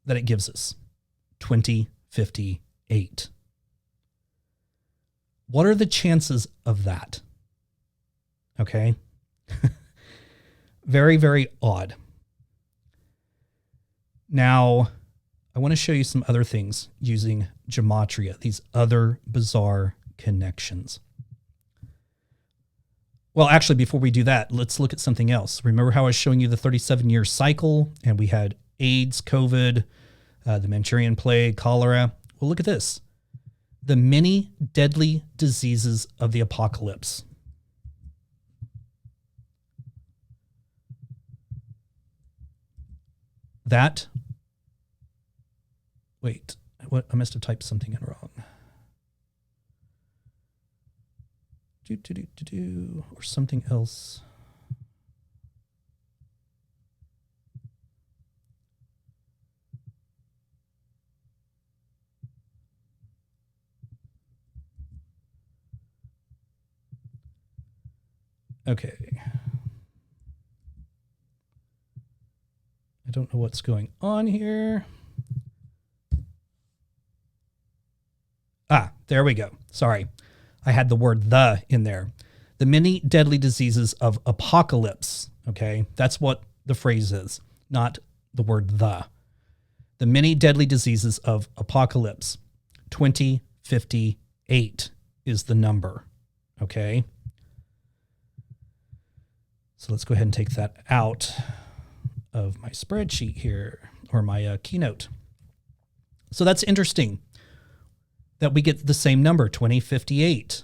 S1: that it gives us, 2058. What are the chances of that? Okay. Very, very odd. Now, I want to show you some other things using Gematria, these other bizarre connections. Well, actually, before we do that, let's look at something else. Remember how I was showing you the 37-year cycle, and we had AIDS, COVID, the Manchurian plague, cholera? Well, look at this. The many deadly diseases of the apocalypse. What? I must have typed something in wrong. Or something else. Okay. I don't know what's going on here. There we go. Sorry. I had the word "the" in there. The many deadly diseases of apocalypse. Okay. That's what the phrase is, not the word "the." The many deadly diseases of apocalypse. 2058 is the number. Okay. So let's go ahead and take that out of my spreadsheet here, or my keynote. So that's interesting that we get the same number, 2058.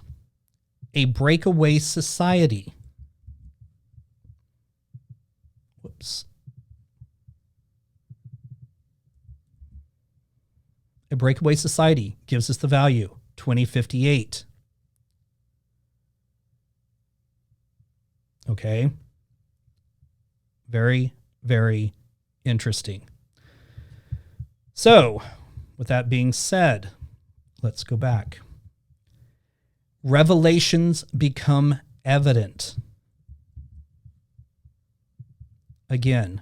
S1: A breakaway society. Whoops. A breakaway society gives us the value, 2058. Okay. Very, very interesting. So, with that being said, let's go back. Revelations become evident. Again,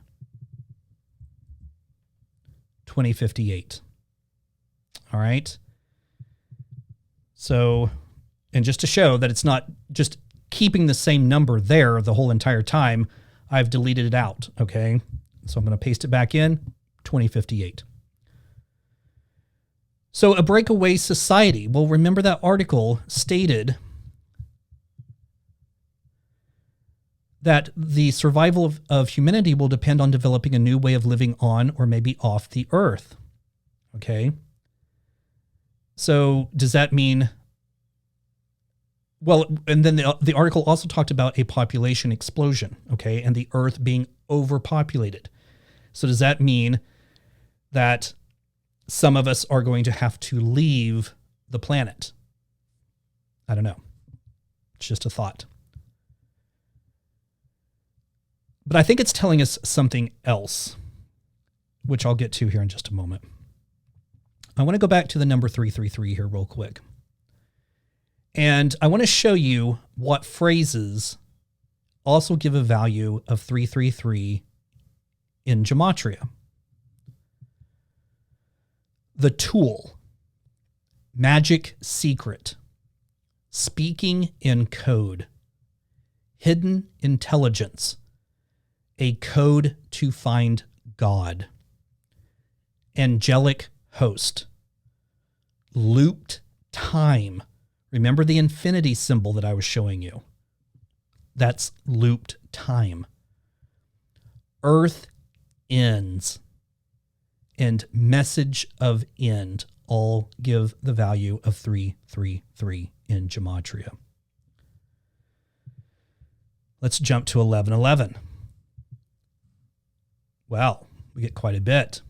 S1: 2058. All right. So, and just to show that it's not just keeping the same number there the whole entire time, I've deleted it out. Okay. So I'm going to paste it back in, 2058. So a breakaway society. Well, remember that article stated that the survival of humanity will depend on developing a new way of living on or maybe off the earth. Okay. So does that mean, well, and then the article also talked about a population explosion, okay, and the earth being overpopulated. So does that mean that some of us are going to have to leave the planet? I don't know. It's just a thought. But I think it's telling us something else, which I'll get to here in just a moment. I want to go back to the number 333 here real quick. And I want to show you what phrases also give a value of 333 in Gematria. The tool, magic secret, speaking in code, hidden intelligence, a code to find God, angelic host, looped time. Remember the infinity symbol that I was showing you? That's looped time. Earth ends and message of end all give the value of 333 in Gematria. Let's jump to 1111. Wow, we get quite a bit.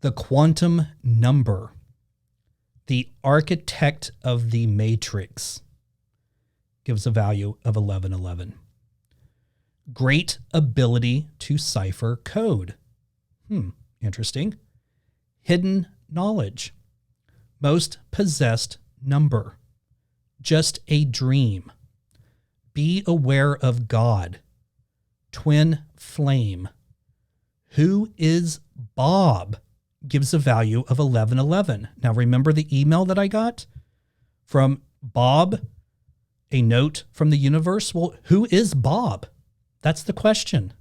S1: The quantum number, the architect of the matrix, gives a value of 1111. Great ability to cipher code. Interesting. Hidden knowledge. Most possessed number. Just a dream. Be aware of God. Twin flame. Who is Bob? Gives a value of 1111. Now remember the email that I got from Bob, a note from the universe? Well, who is Bob? That's the question.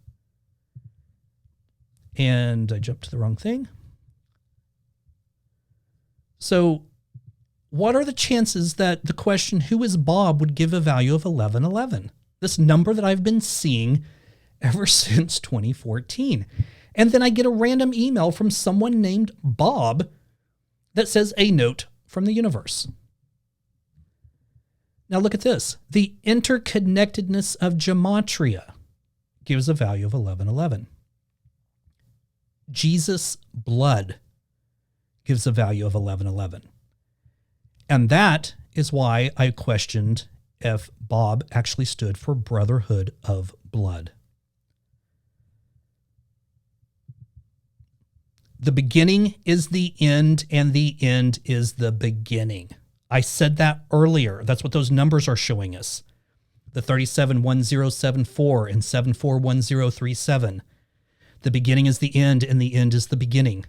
S1: And I jumped to the wrong thing. So what are the chances that the question, who is Bob, would give a value of 1111? This number that I've been seeing ever since 2014. And then I get a random email from someone named Bob that says a note from the universe. Now look at this. The interconnectedness of Gematria gives a value of 1111. Jesus' blood gives a value of 1111. And that is why I questioned if Bob actually stood for Brotherhood of Blood. The beginning is the end, and the end is the beginning. I said that earlier. That's what those numbers are showing us. The 371074 and 741037. The beginning is the end, and the end is the beginning.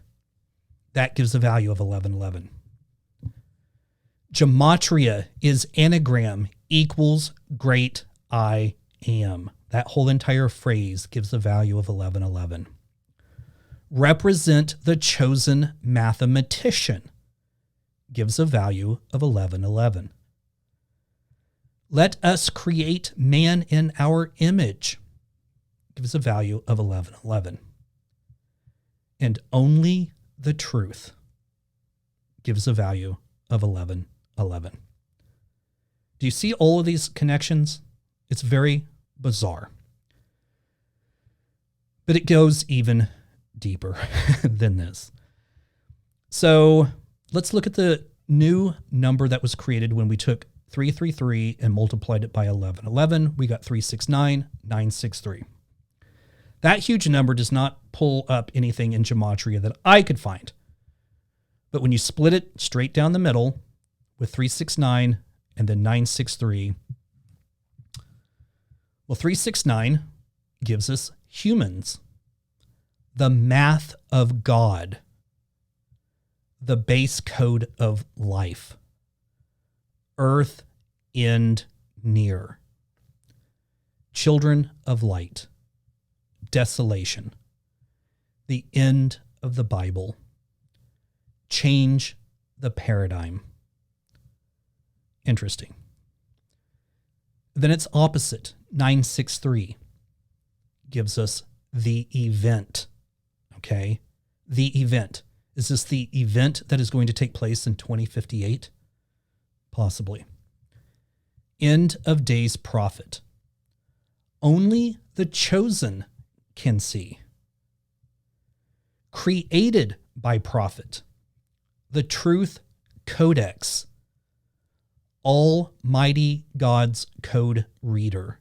S1: That gives a value of 1111. Gematria is anagram equals great I am. That whole entire phrase gives a value of 1111. Represent the chosen mathematician gives a value of 1111. Let us create man in our image gives a value of 1111. And only the truth gives a value of 1111. Do you see all of these connections? It's very bizarre. But it goes even deeper than this. So let's look at the new number that was created when we took 333 and multiplied it by 1111. We got 369,963. That huge number does not pull up anything in Gematria that I could find. But when you split it straight down the middle with 369 and then 963, well, 369 gives us humans. the math of God, the base code of life, earth, end, near, children of light, desolation, the end of the Bible, change the paradigm. Interesting. Then its opposite, 963, gives us the event. Okay? The event. Is this the event that is going to take place in 2058? Possibly. End of days prophet. Only the chosen can see. Created by prophet. The truth codex. Almighty God's code reader.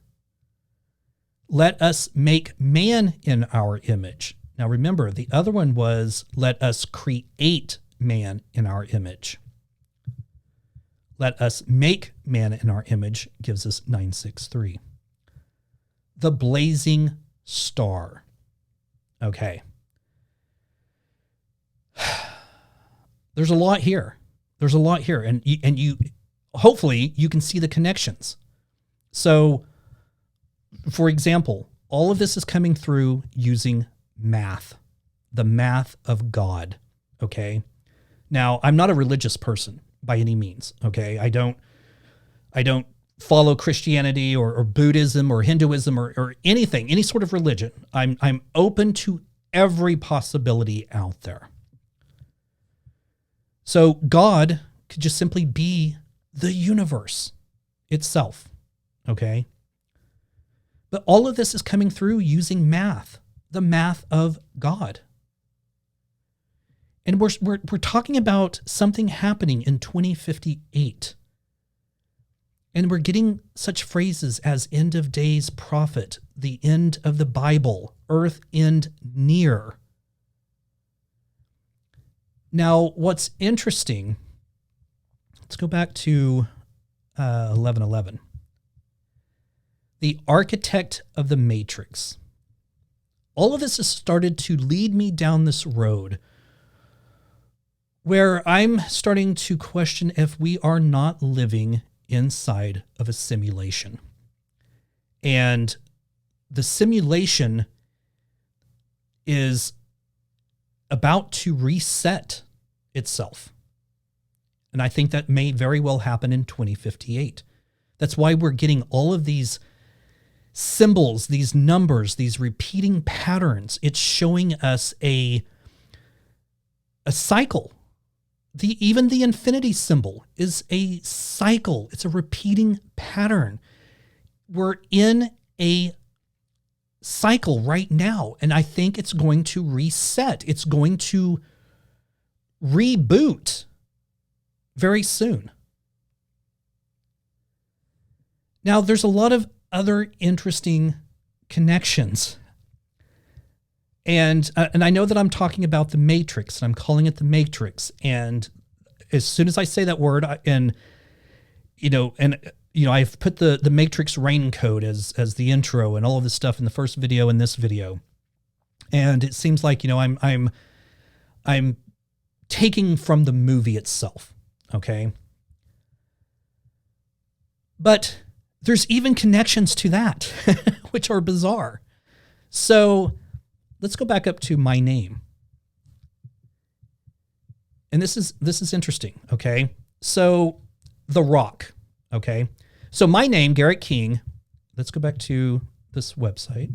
S1: Let us make man in our image. Now remember, the other one was let us create man in our image. Let us make man in our image gives us 963. The blazing star. Okay. There's a lot here. There's a lot here. And you hopefully you can see the connections. So, for example, all of this is coming through using math, the math of God. Okay. Now, I'm not a religious person by any means. Okay. I don't follow Christianity or Buddhism or Hinduism or anything, any sort of religion. I'm open to every possibility out there. So God could just simply be the universe itself, okay? But all of this is coming through using math, the math of God. And we're talking about something happening in 2058. And we're getting such phrases as end of days prophet, the end of the Bible, earth end near. Now, what's interesting, let's go back to 1111. The architect of the matrix. All of this has started to lead me down this road where I'm starting to question if we are not living inside of a simulation. And the simulation is about to reset itself. And I think that may very well happen in 2058. That's why we're getting all of these symbols, these numbers, these repeating patterns. It's showing us a cycle. Even the infinity symbol is a cycle. It's a repeating pattern. We're in a cycle right now, and I think it's going to reset. It's going to reboot very soon. Now, there's a lot of other interesting connections. And I know that I'm talking about the Matrix, and I'm calling it the Matrix. And as soon as I say that word, I've put the Matrix raincoat as the intro and all of this stuff in the first video and this video. And it seems like, I'm taking from the movie itself. Okay. But there's even connections to that, which are bizarre. So let's go back up to my name. And this is interesting, okay? So The Rock, okay? So my name, Garrick King, let's go back to this website.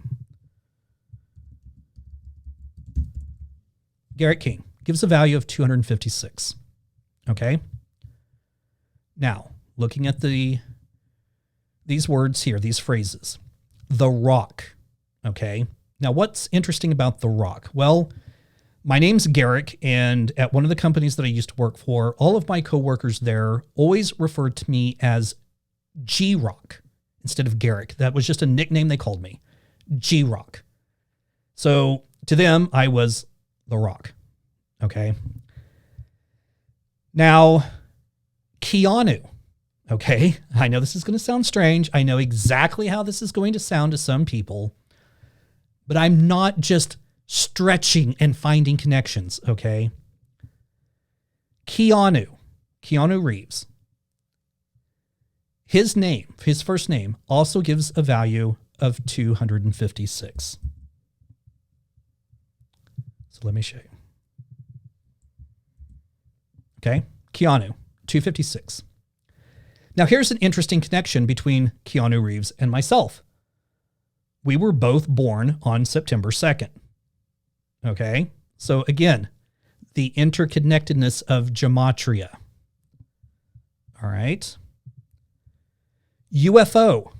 S1: Garrick King gives a value of 256, okay? Now, looking at these words here, these phrases, The Rock, okay? Now, what's interesting about The Rock? Well, my name's Garrick, and at one of the companies that I used to work for, all of my coworkers there always referred to me as G-Rock instead of Garrick. That was just a nickname they called me, G-Rock. So to them, I was The Rock, okay? Now, Keanu, okay? I know this is going to sound strange. I know exactly how this is going to sound to some people. But I'm not just stretching and finding connections, okay? Keanu Reeves. His name, his first name, also gives a value of 256. So let me show you. Okay, Keanu, 256. Now here's an interesting connection between Keanu Reeves and myself. We were both born on September 2nd. Okay, so again, the interconnectedness of Gematria. All right. UFO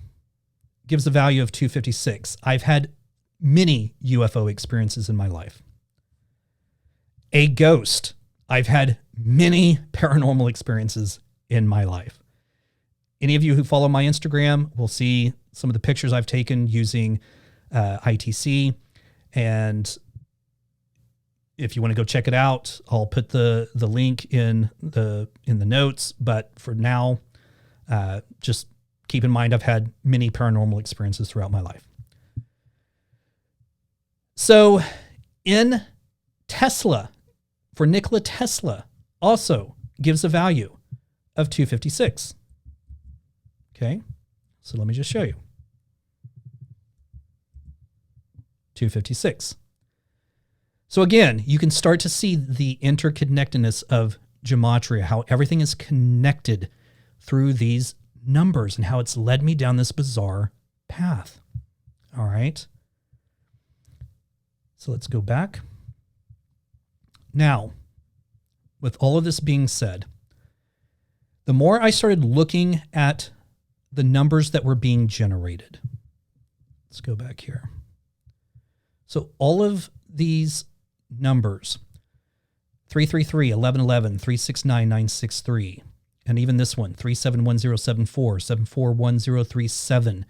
S1: gives a value of 256. I've had many UFO experiences in my life. A ghost. I've had many paranormal experiences in my life. Any of you who follow my Instagram will see some of the pictures I've taken using ITC. And if you want to go check it out, I'll put the link in the notes. But for now, just keep in mind I've had many paranormal experiences throughout my life. So in Tesla, for Nikola Tesla, also gives a value of 256. Okay, so let me just show you. 256. So again, you can start to see the interconnectedness of Gematria, how everything is connected through these numbers and how it's led me down this bizarre path. All right. So let's go back. Now, with all of this being said, the more I started looking at the numbers that were being generated, let's go back here. So all of these numbers, 333, 1111, 369, 963, and even this one, 371074, 741037.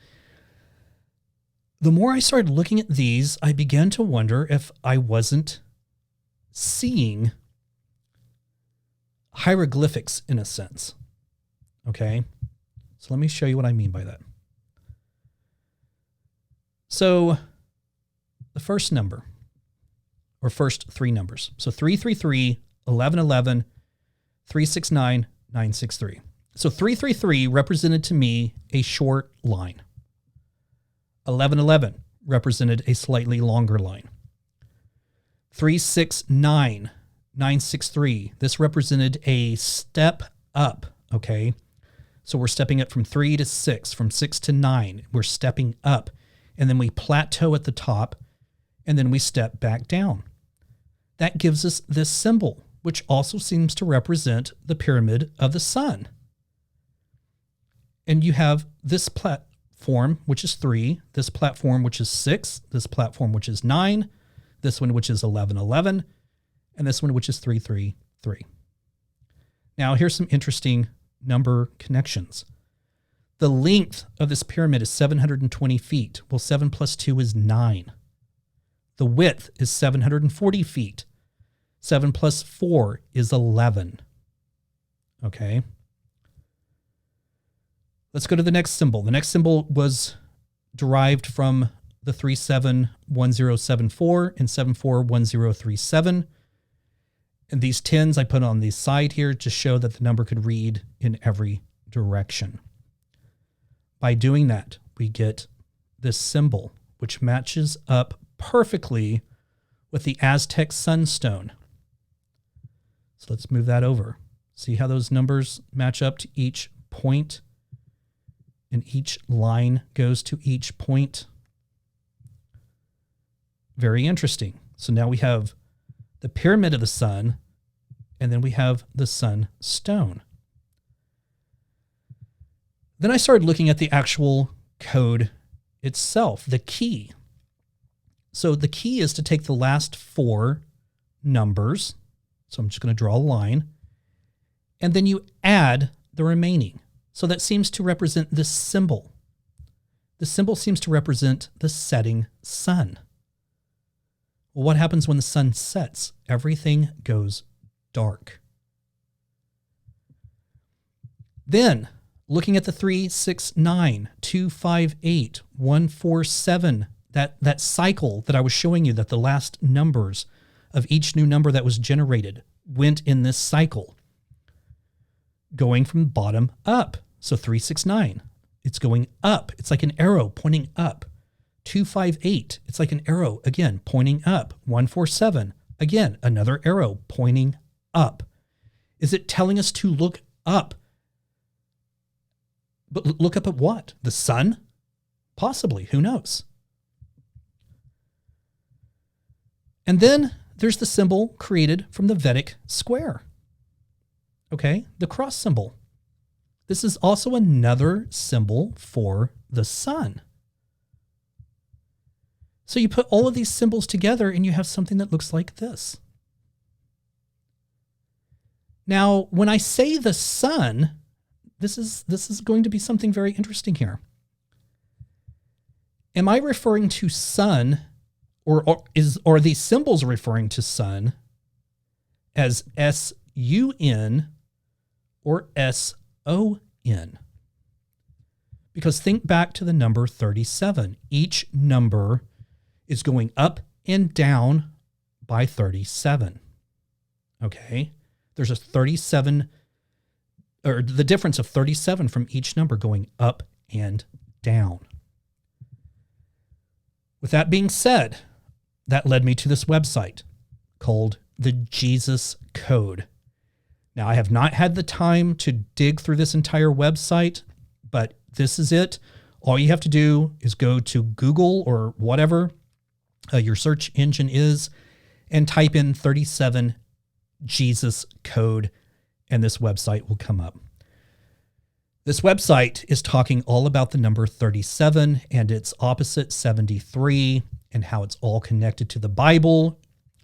S1: The more I started looking at these, I began to wonder if I wasn't seeing hieroglyphics in a sense. Okay, so let me show you what I mean by that. So the first number, or first three numbers. So 333, 1111, 369, 963. So 333 represented to me a short line. 1111 represented a slightly longer line. 369, 963, this represented a step up, okay? So we're stepping up from 3 to 6, from 6 to 9. We're stepping up, and then we plateau at the top, and then we step back down. That gives us this symbol, which also seems to represent the pyramid of the sun. And you have this platform, which is 3, this platform, which is 6, this platform, which is 9, this one, which is 1111, and this one, which is 333. Now, here's some interesting number connections. The length of this pyramid is 720 feet. Well, 7 plus 2 is 9. The width is 740 feet. 7 plus 4 is 11. Okay. Let's go to the next symbol. The next symbol was derived from the 371074 and 741037. And these 10s I put on the side here to show that the number could read in every direction. By doing that, we get this symbol, which matches up perfectly with the Aztec sunstone. So let's move that over. See how those numbers match up to each point, and each line goes to each point. Very interesting. So now we have the pyramid of the sun, and then we have the sunstone. Then I started looking at the actual code itself, the key. So the key is to take the last 4 numbers. So I'm just going to draw a line. And then you add the remaining. So that seems to represent this symbol. The symbol seems to represent the setting sun. Well, what happens when the sun sets? Everything goes dark. Then, looking at the 3, 6, 9, 2, 5, 8, 1, 4, 7, that cycle that I was showing you, that the last numbers of each new number that was generated went in this cycle, going from bottom up. So 369, it's going up. It's like an arrow pointing up. 258, it's like an arrow, again, pointing up. 147, again, another arrow pointing up. Is it telling us to look up? But look up at what? The sun? Possibly, who knows? And then there's the symbol created from the Vedic Square. Okay, the cross symbol. This is also another symbol for the sun. So you put all of these symbols together and you have something that looks like this. Now, when I say the sun, this is going to be something very interesting here. Am I referring to sun, or are these symbols referring to sun as S-U-N or S-O-N? Because think back to the number 37. Each number is going up and down by 37. Okay? There's a 37, or the difference of 37 from each number going up and down. With that being said, that led me to this website called the Jesus Code. Now, I have not had the time to dig through this entire website, but this is it. All you have to do is go to Google or whatever your search engine is and type in 37 Jesus Code, and this website will come up. This website is talking all about the number 37 and its opposite 73 and how it's all connected to the Bible,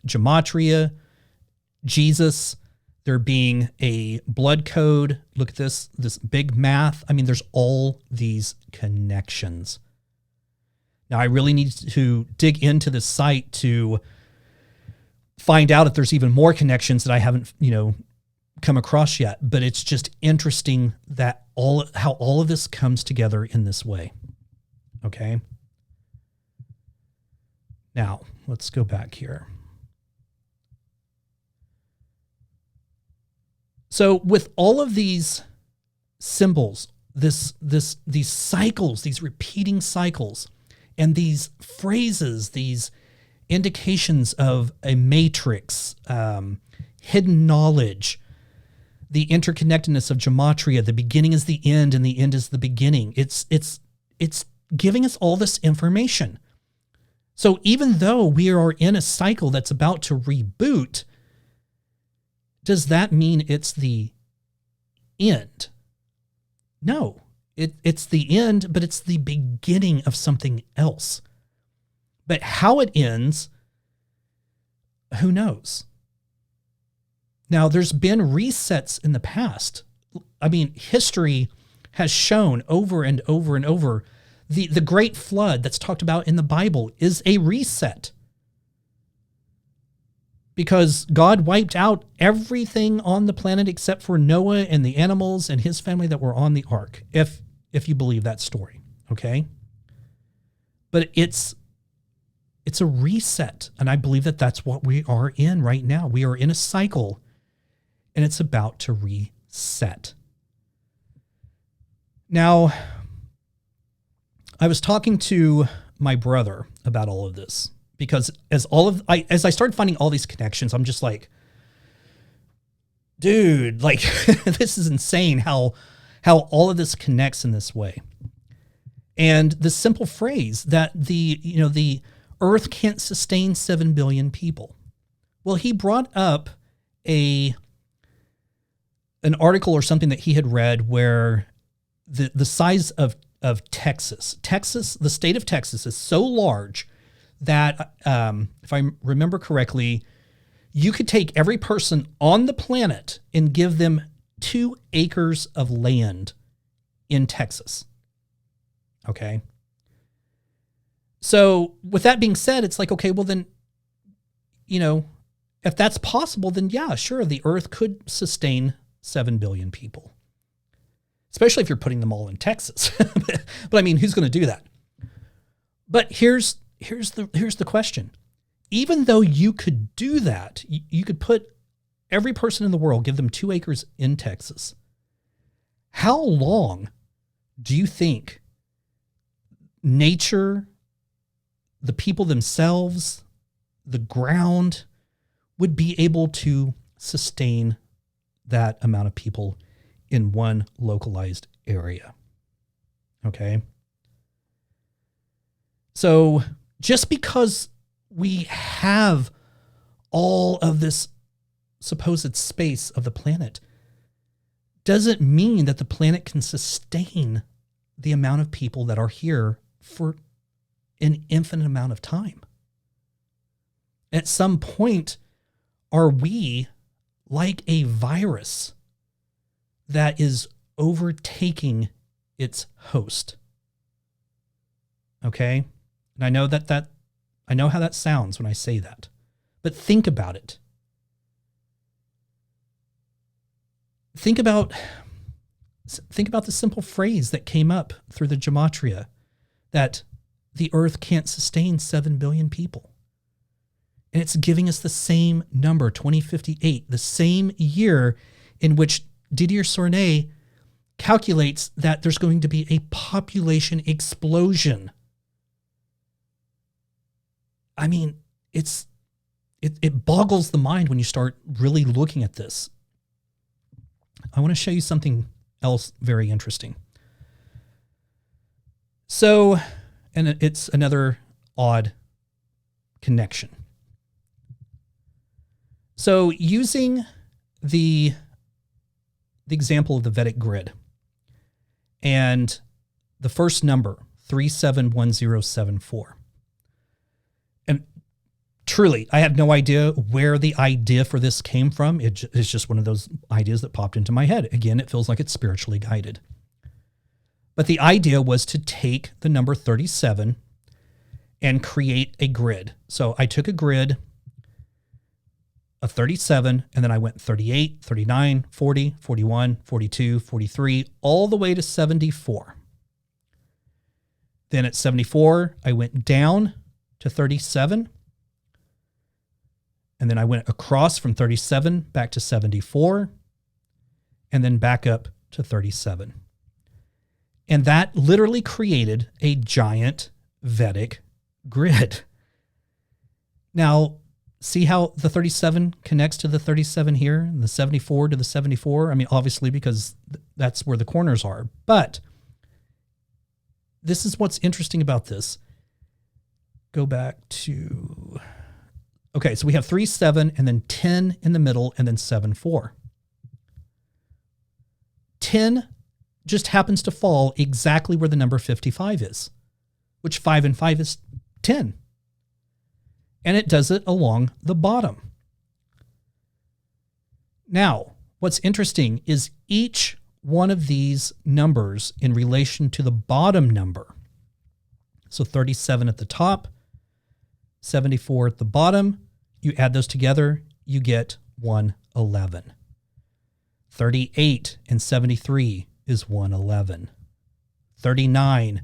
S1: Gematria, Jesus, there being a blood code. Look at this big math. I mean, there's all these connections. Now, I really need to dig into this site to find out if there's even more connections that I haven't, come across yet. But it's just interesting that how all of this comes together in this way. Okay. Now, let's go back here. So with all of these symbols, these cycles, these repeating cycles, and these phrases, these indications of a matrix, hidden knowledge, the interconnectedness of Gematria, the beginning is the end and the end is the beginning. It's giving us all this information. So even though we are in a cycle that's about to reboot, does that mean it's the end? No, it's the end, but it's the beginning of something else. But how it ends, who knows? Now, there's been resets in the past. I mean, history has shown over and over and over the great flood that's talked about in the Bible is a reset. Because God wiped out everything on the planet except for Noah and the animals and his family that were on the ark, if you believe that story, okay? But it's a reset, and I believe that that's what we are in right now. We are in a cycle, and it's about to reset. Now, I was talking to my brother about all of this. Because as I started finding all these connections, I'm just like, dude, like this is insane how all of this connects in this way. And the simple phrase that the earth can't sustain 7 billion people. Well, he brought up an article or something that he had read where the size of Texas, the state of Texas is so large that, if I remember correctly, you could take every person on the planet and give them 2 acres of land in Texas. Okay. So with that being said, it's like, okay, well then, if that's possible, then yeah, sure, the earth could sustain 7 billion people, especially if you're putting them all in Texas. But I mean, who's going to do that? But here's here's the question. Even though you could do that, you could put every person in the world, give them 2 acres in Texas. How long do you think nature, the people themselves, the ground would be able to sustain that amount of people in one localized area? Okay. So just because we have all of this supposed space of the planet doesn't mean that the planet can sustain the amount of people that are here for an infinite amount of time. At some point, are we like a virus that is overtaking its host? Okay? And I know I know how that sounds when I say that. But think about it. Think about the simple phrase that came up through the Gematria that the earth can't sustain 7 billion people. And it's giving us the same number, 2058, the same year in which Didier Sornette calculates that there's going to be a population explosion. I mean, it boggles the mind when you start really looking at this. I want to show you something else very interesting. So, and it's another odd connection. So using the example of the Vedic grid and the first number, 371074. And truly, I have no idea where the idea for this came from. It's just one of those ideas that popped into my head. Again, it feels like it's spiritually guided. But the idea was to take the number 37 and create a grid. So I took a grid of 37, and then I went 38, 39, 40, 41, 42, 43, all the way to 74. Then at 74, I went down to 37. And then I went across from 37 back to 74, and then back up to 37. And that literally created a giant Vedic grid. Now, see how the 37 connects to the 37 here, and the 74 to the 74? I mean, obviously, because that's where the corners are. But this is what's interesting about this. Go back to... Okay, so we have 3, 7, and then 10 in the middle, and then 7, 4. 10 just happens to fall exactly where the number 55 is, which 5 and 5 is 10. And it does it along the bottom. Now, what's interesting is each one of these numbers in relation to the bottom number. So 37 at the top, 74 at the bottom, you add those together, you get 111. 38 and 73 is 111. 39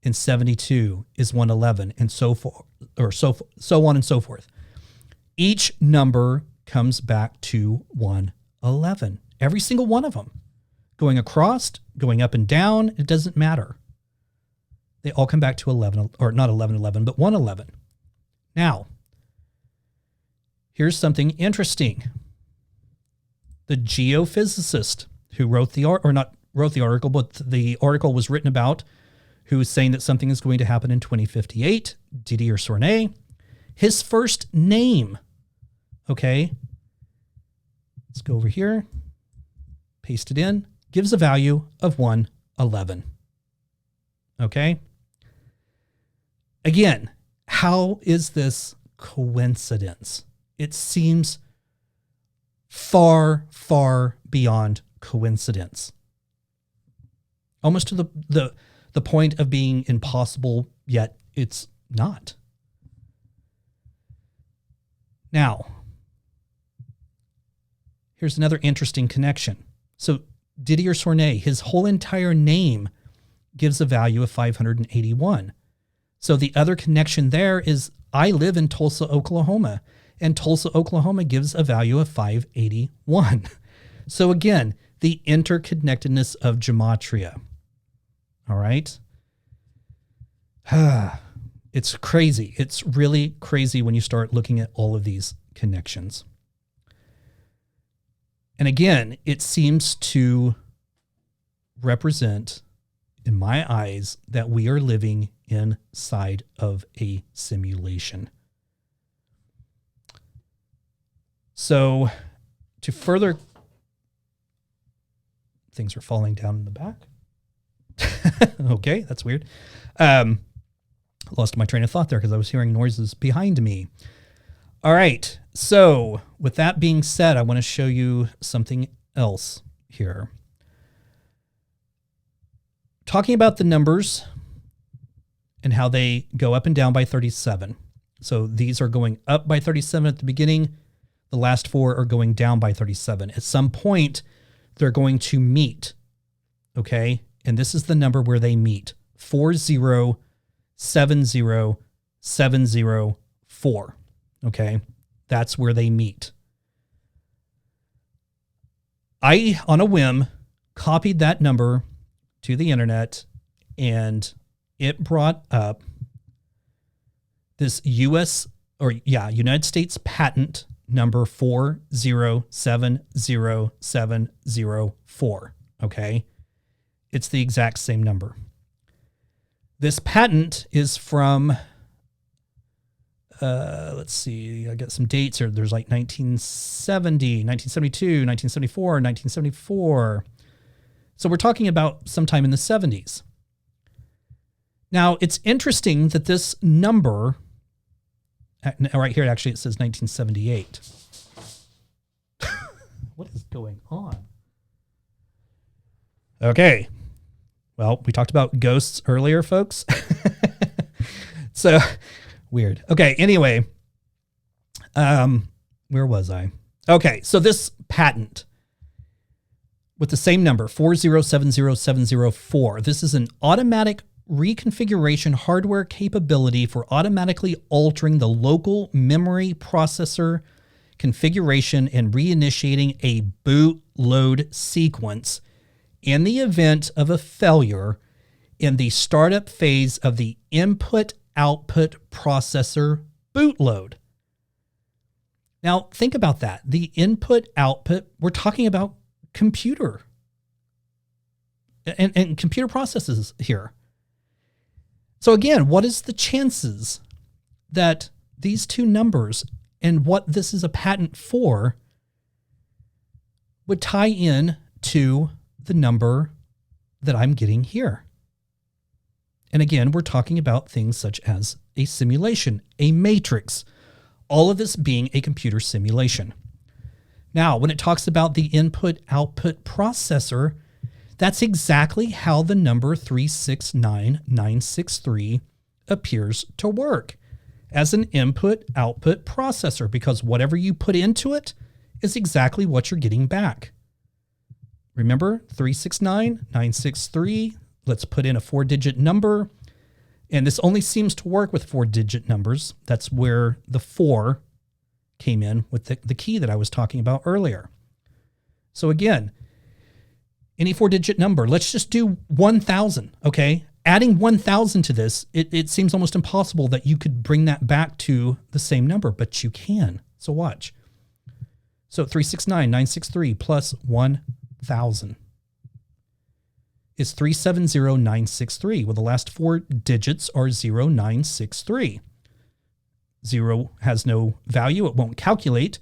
S1: and 72 is 111, and so forth, or so on and so forth. Each number comes back to 111. Every single one of them. Going across, going up and down, it doesn't matter. They all come back to 11, or not 1111, but 111. Now, here's something interesting. The geophysicist who wrote the article, but the article was written about, who is saying that something is going to happen in 2058, Didier Sornette, his first name, okay, let's go over here, paste it in, gives a value of 111, okay? Again, how is this coincidence? It seems far, far beyond coincidence. Almost to the point of being impossible, yet it's not. Now, here's another interesting connection. So Didier Sornette, his whole entire name gives a value of 581. So the other connection there is I live in Tulsa, Oklahoma, and Tulsa, Oklahoma gives a value of 581. So again, the interconnectedness of Gematria. All right. It's crazy. It's really crazy when you start looking at all of these connections. And again, it seems to represent, in my eyes, that we are living inside of a simulation. So to further, things are falling down in the back. Okay, that's weird. Lost my train of thought there because I was hearing noises behind me. All right, so with that being said, I want to show you something else here. Talking about the numbers and how they go up and down by 37. So these are going up by 37 at the beginning. The last four are going down by 37. At some point, they're going to meet, okay? And this is the number where they meet, 4070704, okay? That's where they meet. I, on a whim, copied that number to the internet, and it brought up this United States patent number 4070704, okay? It's the exact same number. This patent is from, let's see, I got some dates here. There's like 1970, 1972, 1974, 1974. So we're talking about sometime in the 70s. Now, it's interesting that this number, right here, actually, it says 1978. What is going on? Okay. Well, we talked about ghosts earlier, folks. So, weird. Okay, anyway. Where was I? Okay, so this patent with the same number, 4070704, this is an automatic reconfiguration hardware capability for automatically altering the local memory processor configuration and reinitiating a boot load sequence in the event of a failure in the startup phase of the input-output processor boot load. Now, think about that. The input-output, we're talking about computer and computer processes here. So again, what is the chances that these two numbers and what this is a patent for would tie in to the number that I'm getting here? And again, we're talking about things such as a simulation, a matrix, all of this being a computer simulation. Now, when it talks about the input-output processor, that's exactly how the number 369963 appears to work, as an input-output processor, because whatever you put into it is exactly what you're getting back. Remember, 369963, let's put in a 4-digit number, and this only seems to work with 4-digit numbers. That's where the 4 came in with the key that I was talking about earlier. So again, any 4-digit number, let's just do 1,000, okay? Adding 1,000 to this, it seems almost impossible that you could bring that back to the same number, but you can. So watch. So 369963 plus 1,000 is 370963. Well, the last 4 digits are 0963. 0 has no value. It won't calculate.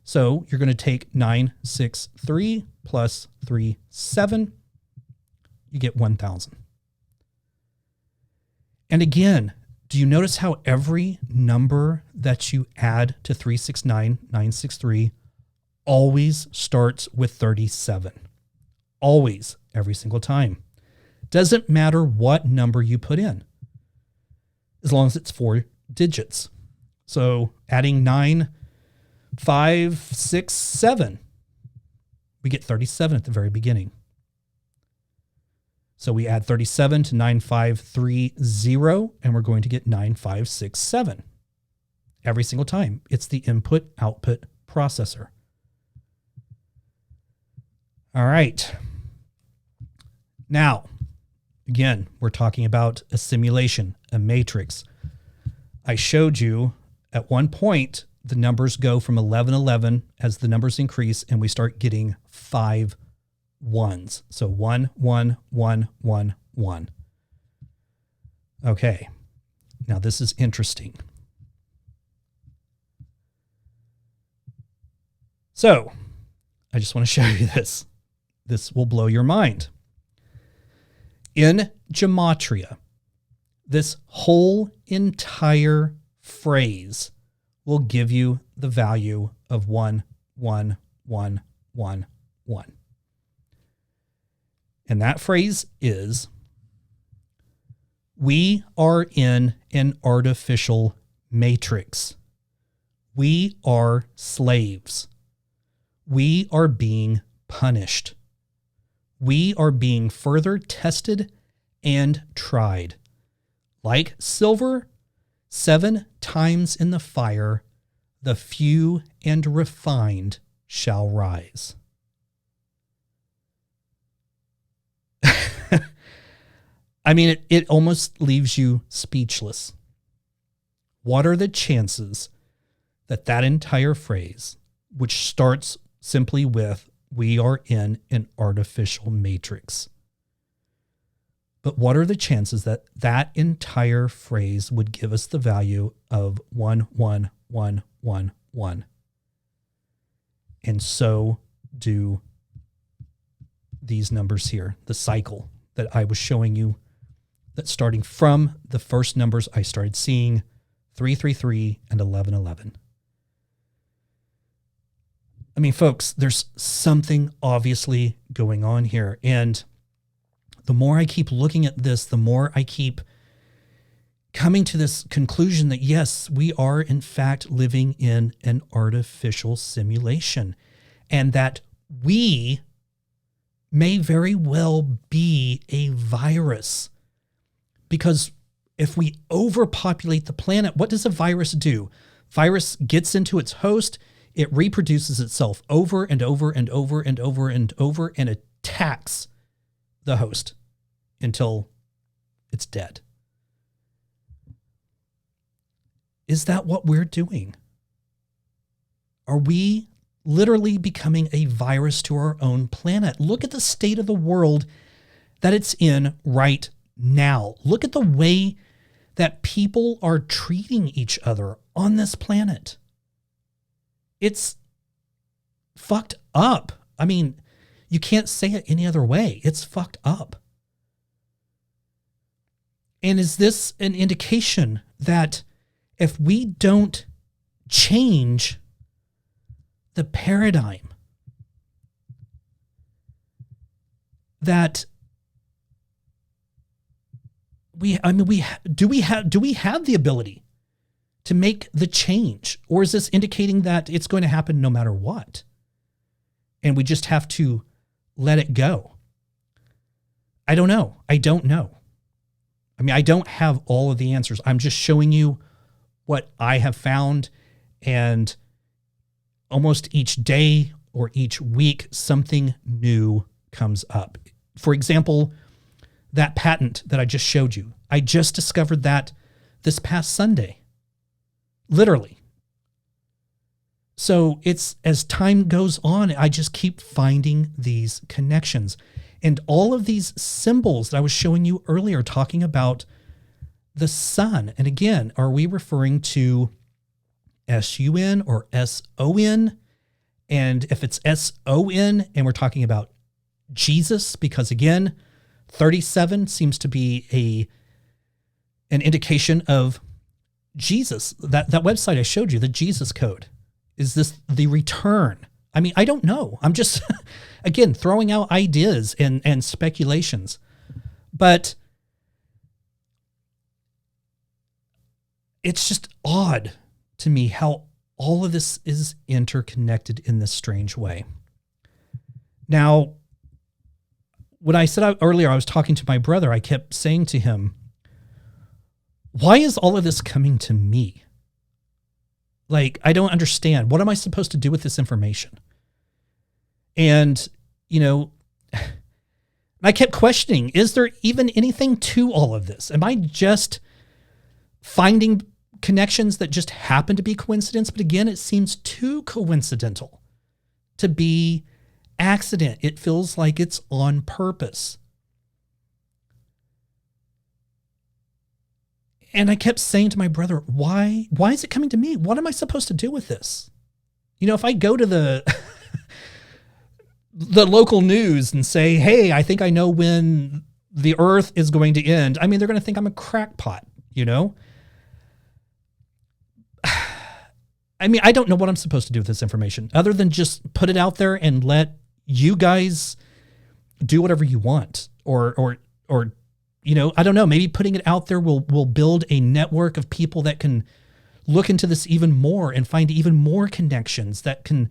S1: So you're going to take 963 plus 37. You get 1,000. And again, do you notice how every number that you add to 369963 always starts with 37? Always, every single time. Doesn't matter what number you put in, as long as it's 4 digits. So adding 9, 5, 6, 7, we get 37 at the very beginning. So we add 37 to 9530, and we're going to get 9567 every single time. It's the input-output processor. All right. Now, again, we're talking about a simulation, a matrix. I showed you at one point, the numbers go from 1111 as the numbers increase, and we start getting 5 ones. So 1, 1, 1, 1, 1. Okay. Now this is interesting. So I just want to show you this. This will blow your mind. In Gematria, this whole entire phrase will give you the value of 1, 1, 1, 1, 1. And that phrase is, we are in an artificial matrix. We are slaves. We are being punished. We are being further tested and tried. Like silver, 7 times in the fire, the few and refined shall rise. I mean, it almost leaves you speechless. What are the chances that that entire phrase, which starts simply with, we are in an artificial matrix, but what are the chances that that entire phrase would give us the value of 1, 1, 1, 1, 1? And so do these numbers here, the cycle that I was showing you, that starting from the first numbers I started seeing, 333 and 1111. I mean, folks, there's something obviously going on here. And the more I keep looking at this, the more I keep coming to this conclusion that, yes, we are in fact living in an artificial simulation, and that we may very well be a virus. Because if we overpopulate the planet, what does a virus do? Virus gets into its host, it reproduces itself over and over and over and over and over, and attacks the host until it's dead. Is that what we're doing? Are we literally becoming a virus to our own planet? Look at the state of the world that it's in right now. Look at the way that people are treating each other on this planet. It's fucked up. I mean, you can't say it any other way. It's fucked up. And is this an indication that if we don't change the paradigm, that do we have the ability to make the change? Or is this indicating that it's going to happen no matter what, and we just have to let it go? I don't know. I don't know. I mean, I don't have all of the answers. I'm just showing you what I have found, and almost each day or each week, something new comes up. For example, that patent that I just showed you, I just discovered that this past Sunday, literally. So it's, as time goes on, I just keep finding these connections. And all of these symbols that I was showing you earlier, talking about the sun. And again, are we referring to S-U-N or S-O-N? And if it's S-O-N and we're talking about Jesus, because again, 37 seems to be an indication of Jesus. That website I showed you, the Jesus code. Is this the return? I mean, I don't know. I'm just, again, throwing out ideas and speculations. But it's just odd to me how all of this is interconnected in this strange way. Now, when I said earlier, I was talking to my brother, I kept saying to him, why is all of this coming to me? Like, I don't understand. What am I supposed to do with this information? And, you know, I kept questioning, is there even anything to all of this? Am I just finding connections that just happen to be coincidence? But again, it seems too coincidental to be accident. It feels like it's on purpose. And I kept saying to my brother, why is it coming to me? What am I supposed to do with this? You know, if I go to the local news and say, hey, I think I know when the earth is going to end, I mean, they're going to think I'm a crackpot, you know? I mean, I don't know what I'm supposed to do with this information other than just put it out there and let you guys do whatever you want, or you know, I don't know, maybe putting it out there will build a network of people that can look into this even more and find even more connections that can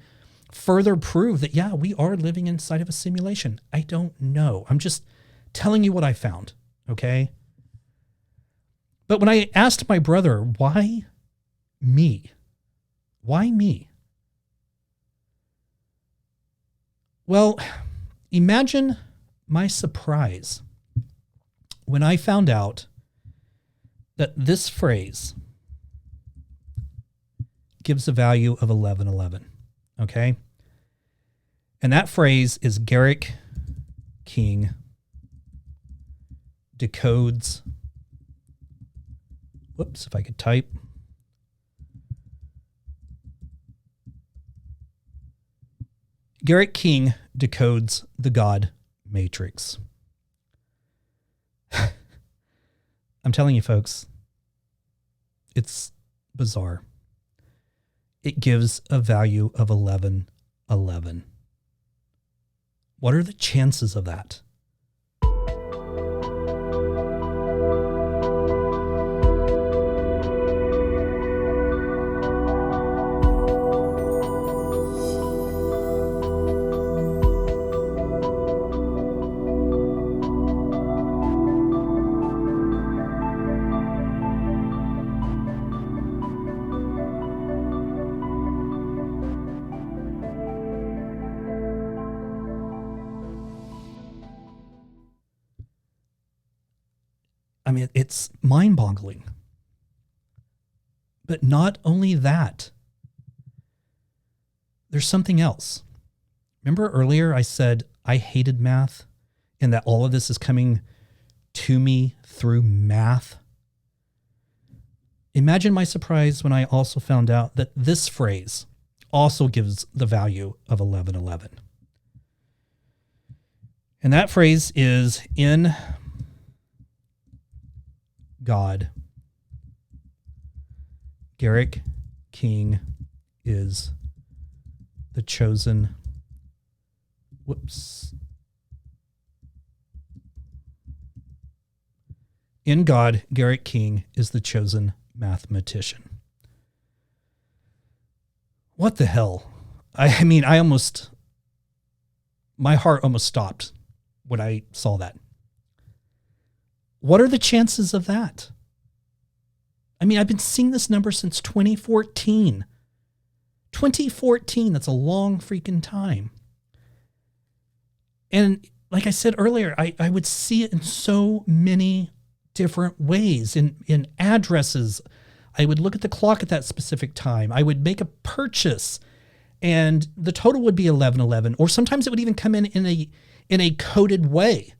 S1: further prove that, yeah, we are living inside of a simulation. I don't know. I'm just telling you what I found. Okay. But when I asked my brother, why me? Why me? Well, imagine my surprise when I found out that this phrase gives a value of 1111. Okay? And that phrase is Garrick King decodes. Whoops, if I could type. Garrick King decodes the God matrix. I'm telling you, folks, it's bizarre. It gives a value of 1111. What are the chances of that? I mean, it's mind-boggling. But not only that, there's something else. Remember earlier I said I hated math and that all of this is coming to me through math? Imagine my surprise when I also found out that this phrase also gives the value of 1111. And that phrase is in God, Garrick King is the chosen, In God, Garrick King is the chosen mathematician. What the hell? I mean, my heart almost stopped when I saw that. What are the chances of that? I mean, I've been seeing this number since 2014. 2014, that's a long freaking time. And like I said earlier, I would see it in so many different ways. In addresses, I would look at the clock at that specific time. I would make a purchase and the total would be 1111, or sometimes it would even come in a coded way.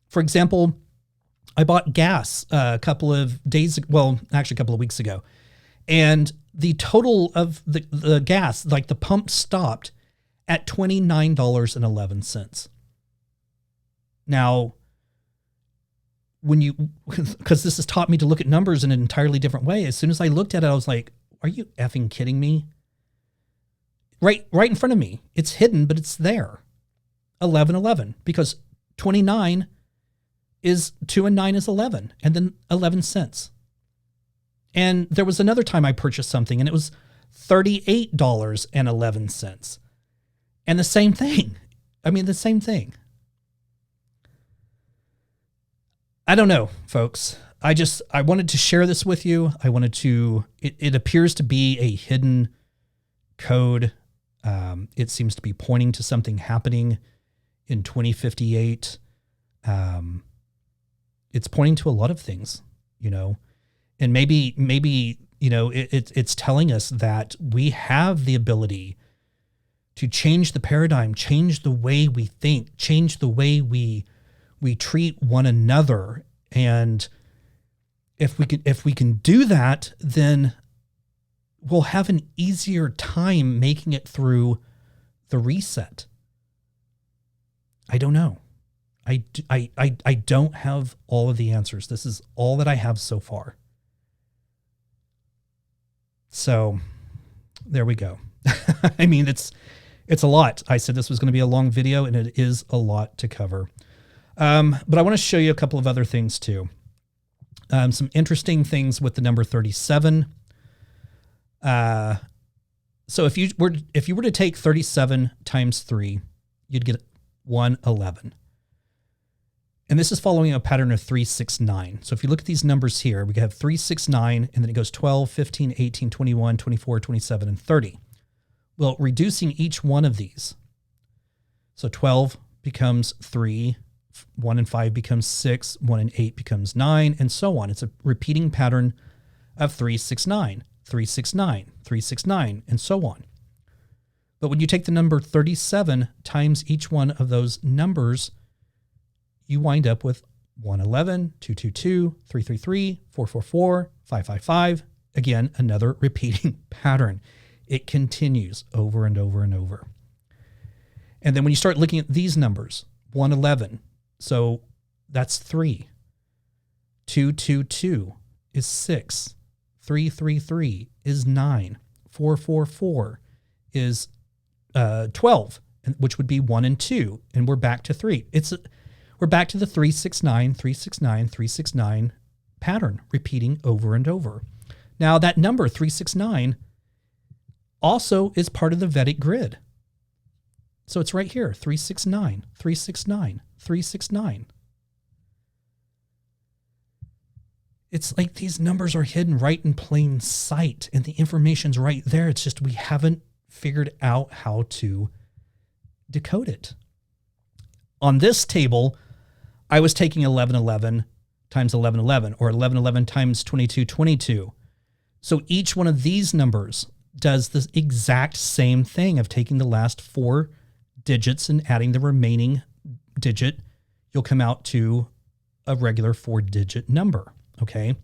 S1: For example, I bought gas a couple of days, well, actually a couple of weeks ago. And the total of the gas, like the pump stopped at $29.11. Now, because this has taught me to look at numbers in an entirely different way. As soon as I looked at it, I was like, are you effing kidding me? Right in front of me. It's hidden, but it's there. 1111, because 29 is 2 and 9 is 11, and then 11 cents. And there was another time I purchased something and it was $38.11. And the same thing. I mean, the same thing. I don't know, folks. I wanted to share this with you. It appears to be a hidden code. It seems to be pointing to something happening in 2058. It's pointing to a lot of things, and maybe, it's telling us that we have the ability to change the paradigm, change the way we think, change the way we treat one another. And if we can do that, then we'll have an easier time making it through the reset. I don't know. I don't have all of the answers. This is all that I have so far. So there we go. I mean, it's a lot. I said this was going to be a long video, and it is a lot to cover. But I want to show you a couple of other things too. Some interesting things with the number 37. So if you were to take 37 times 3, you'd get 111. And this is following a pattern of 369. So if you look at these numbers here, we have 369, and then it goes 12, 15, 18, 21, 24, 27, and 30. Well, reducing each one of these. So 12 becomes 3, 1 and 5 becomes 6, 1 and 8 becomes 9, and so on. It's a repeating pattern of 369, 369, 369, and so on. But when you take the number 37 times each one of those numbers, you wind up with 111, 222, 333, 444, 555. Again, another repeating pattern. It continues over and over and over. And then when you start looking at these numbers, 111, so that's 3. 222 is 6. 333 is 9. 444 is 12, which would be 1 and 2, and we're back to 3. We're back to the 369, 369, 369 pattern, repeating over and over. Now, that number 369 also is part of the Vedic grid. So it's right here, 369, 369, 369. It's like these numbers are hidden right in plain sight, and the information's right there. It's just we haven't figured out how to decode it. On this table, I was taking 1111 times 1111, or 1111 times 2222. So each one of these numbers does the exact same thing of taking the last 4 digits and adding the remaining digit. You'll come out to a regular 4-digit number, okay?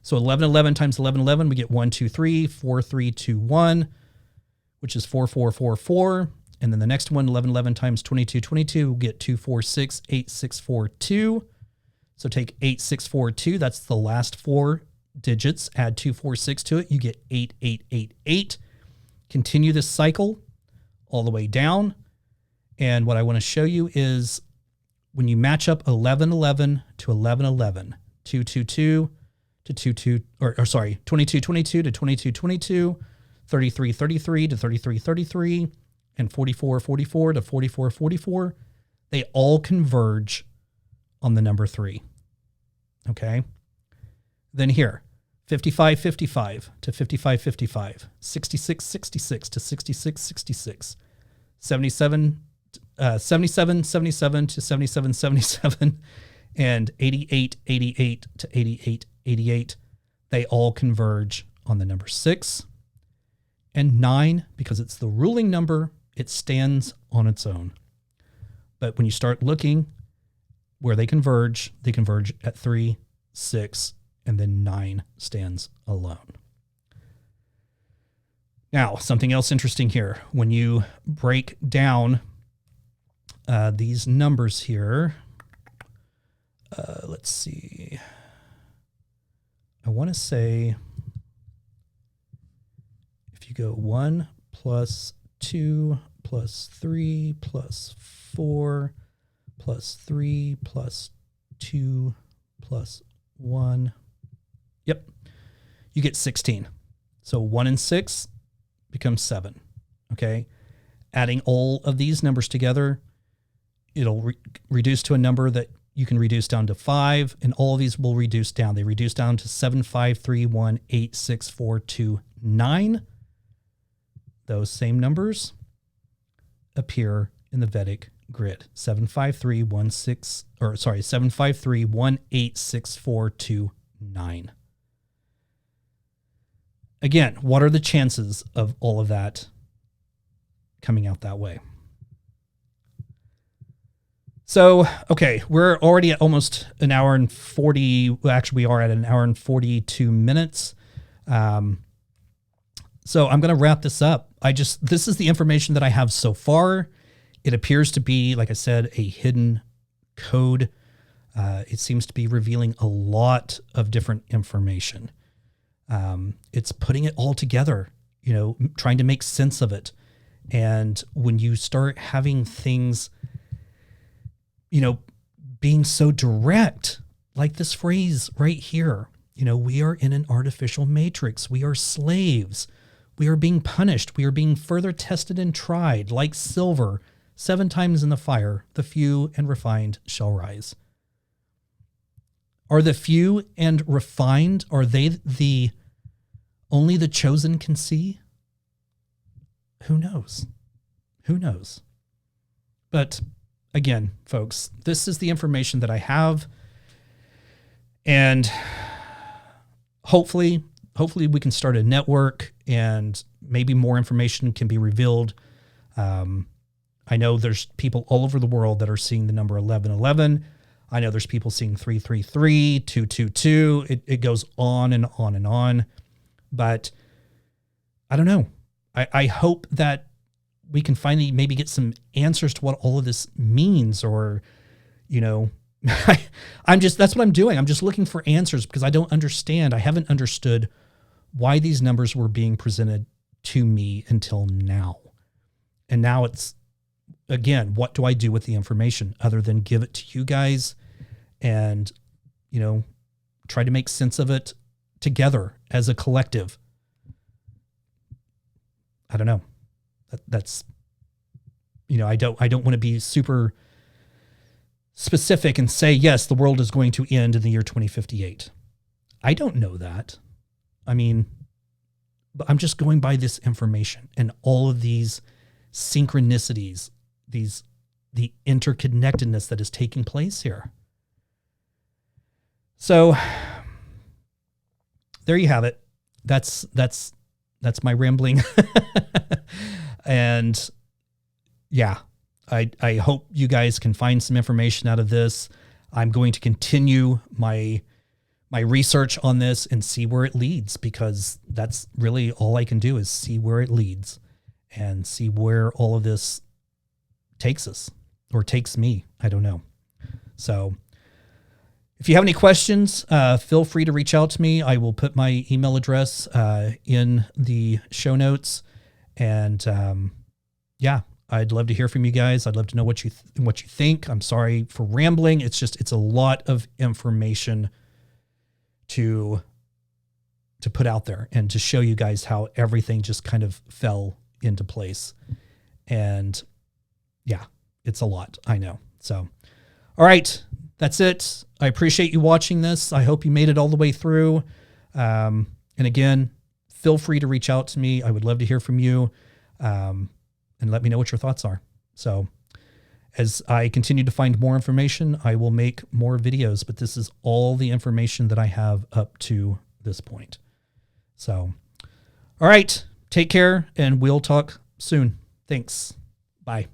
S1: So 1111 times 1111, we get 123, 4321, which is 4444. And then the next one, 1111 times 2222, we'll get 246, 8642. So take 8642, that's the last 4 digits, add 246 to it, you get 8888. Continue this cycle all the way down. And what I want to show you is when you match up 1111 to 1111, 222 to 2222 to 2222, 3333 to 3333, and 4444 to 4444, they all converge on the number 3. Okay? Then here, 5555 to 5555, 6666 to 6666, 7777 to 7777, and 8888 to 8888. They all converge on the number 6. And 9, because it's the ruling number, it stands on its own. But when you start looking where they converge at 3, 6, and then 9 stands alone. Now, something else interesting here. When you break down these numbers here, let's see. I want to say, if you go 1 plus 2 plus 3 plus 4 plus 3 plus 2 plus 1, yep, you get 16. So 1 and 6 becomes 7, okay? Adding all of these numbers together, it'll reduce to a number that you can reduce down to 5, and all of these will reduce down. They reduce down to 7, 5, 3, 1, 8, 6, 4, 2, 9. Those same numbers appear in the Vedic grid. 7, 5, 3, 1, 6, or sorry, 7, 5, 3, 1, 8, 6, 4, 2, 9. Again, what are the chances of all of that coming out that way? So, okay, we're already at almost an hour and 40. Well, actually, we are at an hour and 42 minutes. So I'm going to wrap this up. This is the information that I have so far. It appears to be, like I said, a hidden code. It seems to be revealing a lot of different information. It's putting it all together, trying to make sense of it. And when you start having things, being so direct, like this phrase right here, we are in an artificial matrix. We are slaves. We are being punished. We are being further tested and tried like silver, 7 times in the fire. The few and refined shall rise. Are the few and refined, are they only the chosen can see? Who knows? Who knows? But again, folks, this is the information that I have. And hopefully we can start a network and maybe more information can be revealed. I know there's people all over the world that are seeing the number 1111. I know there's people seeing 333, 222. It goes on and on and on. But I don't know. I hope that we can finally maybe get some answers to what all of this means, or, that's what I'm doing. I'm just looking for answers because I don't understand. I haven't understood why these numbers were being presented to me until now. And now it's, again, what do I do with the information other than give it to you guys and, try to make sense of it together as a collective? I don't know. That's, I don't want to be super specific and say, yes, the world is going to end in the year 2058. I don't know that. But I'm just going by this information and all of these synchronicities, the interconnectedness that is taking place here. So there you have it. That's my rambling. And yeah, I hope you guys can find some information out of this. I'm going to continue my research on this and see where it leads, because that's really all I can do is see where it leads and see where all of this takes us, or takes me. I don't know. So if you have any questions, feel free to reach out to me. I will put my email address in the show notes. And yeah, I'd love to hear from you guys. I'd love to know what you think. I'm sorry for rambling. It's a lot of information to put out there and to show you guys how everything just kind of fell into place. And yeah, it's a lot, I know. So, all right, that's it. I appreciate you watching this. I hope you made it all the way through. And again, feel free to reach out to me. I would love to hear from you, and let me know what your thoughts are. So as I continue to find more information, I will make more videos, but this is all the information that I have up to this point. So, all right, take care, and we'll talk soon. Thanks. Bye.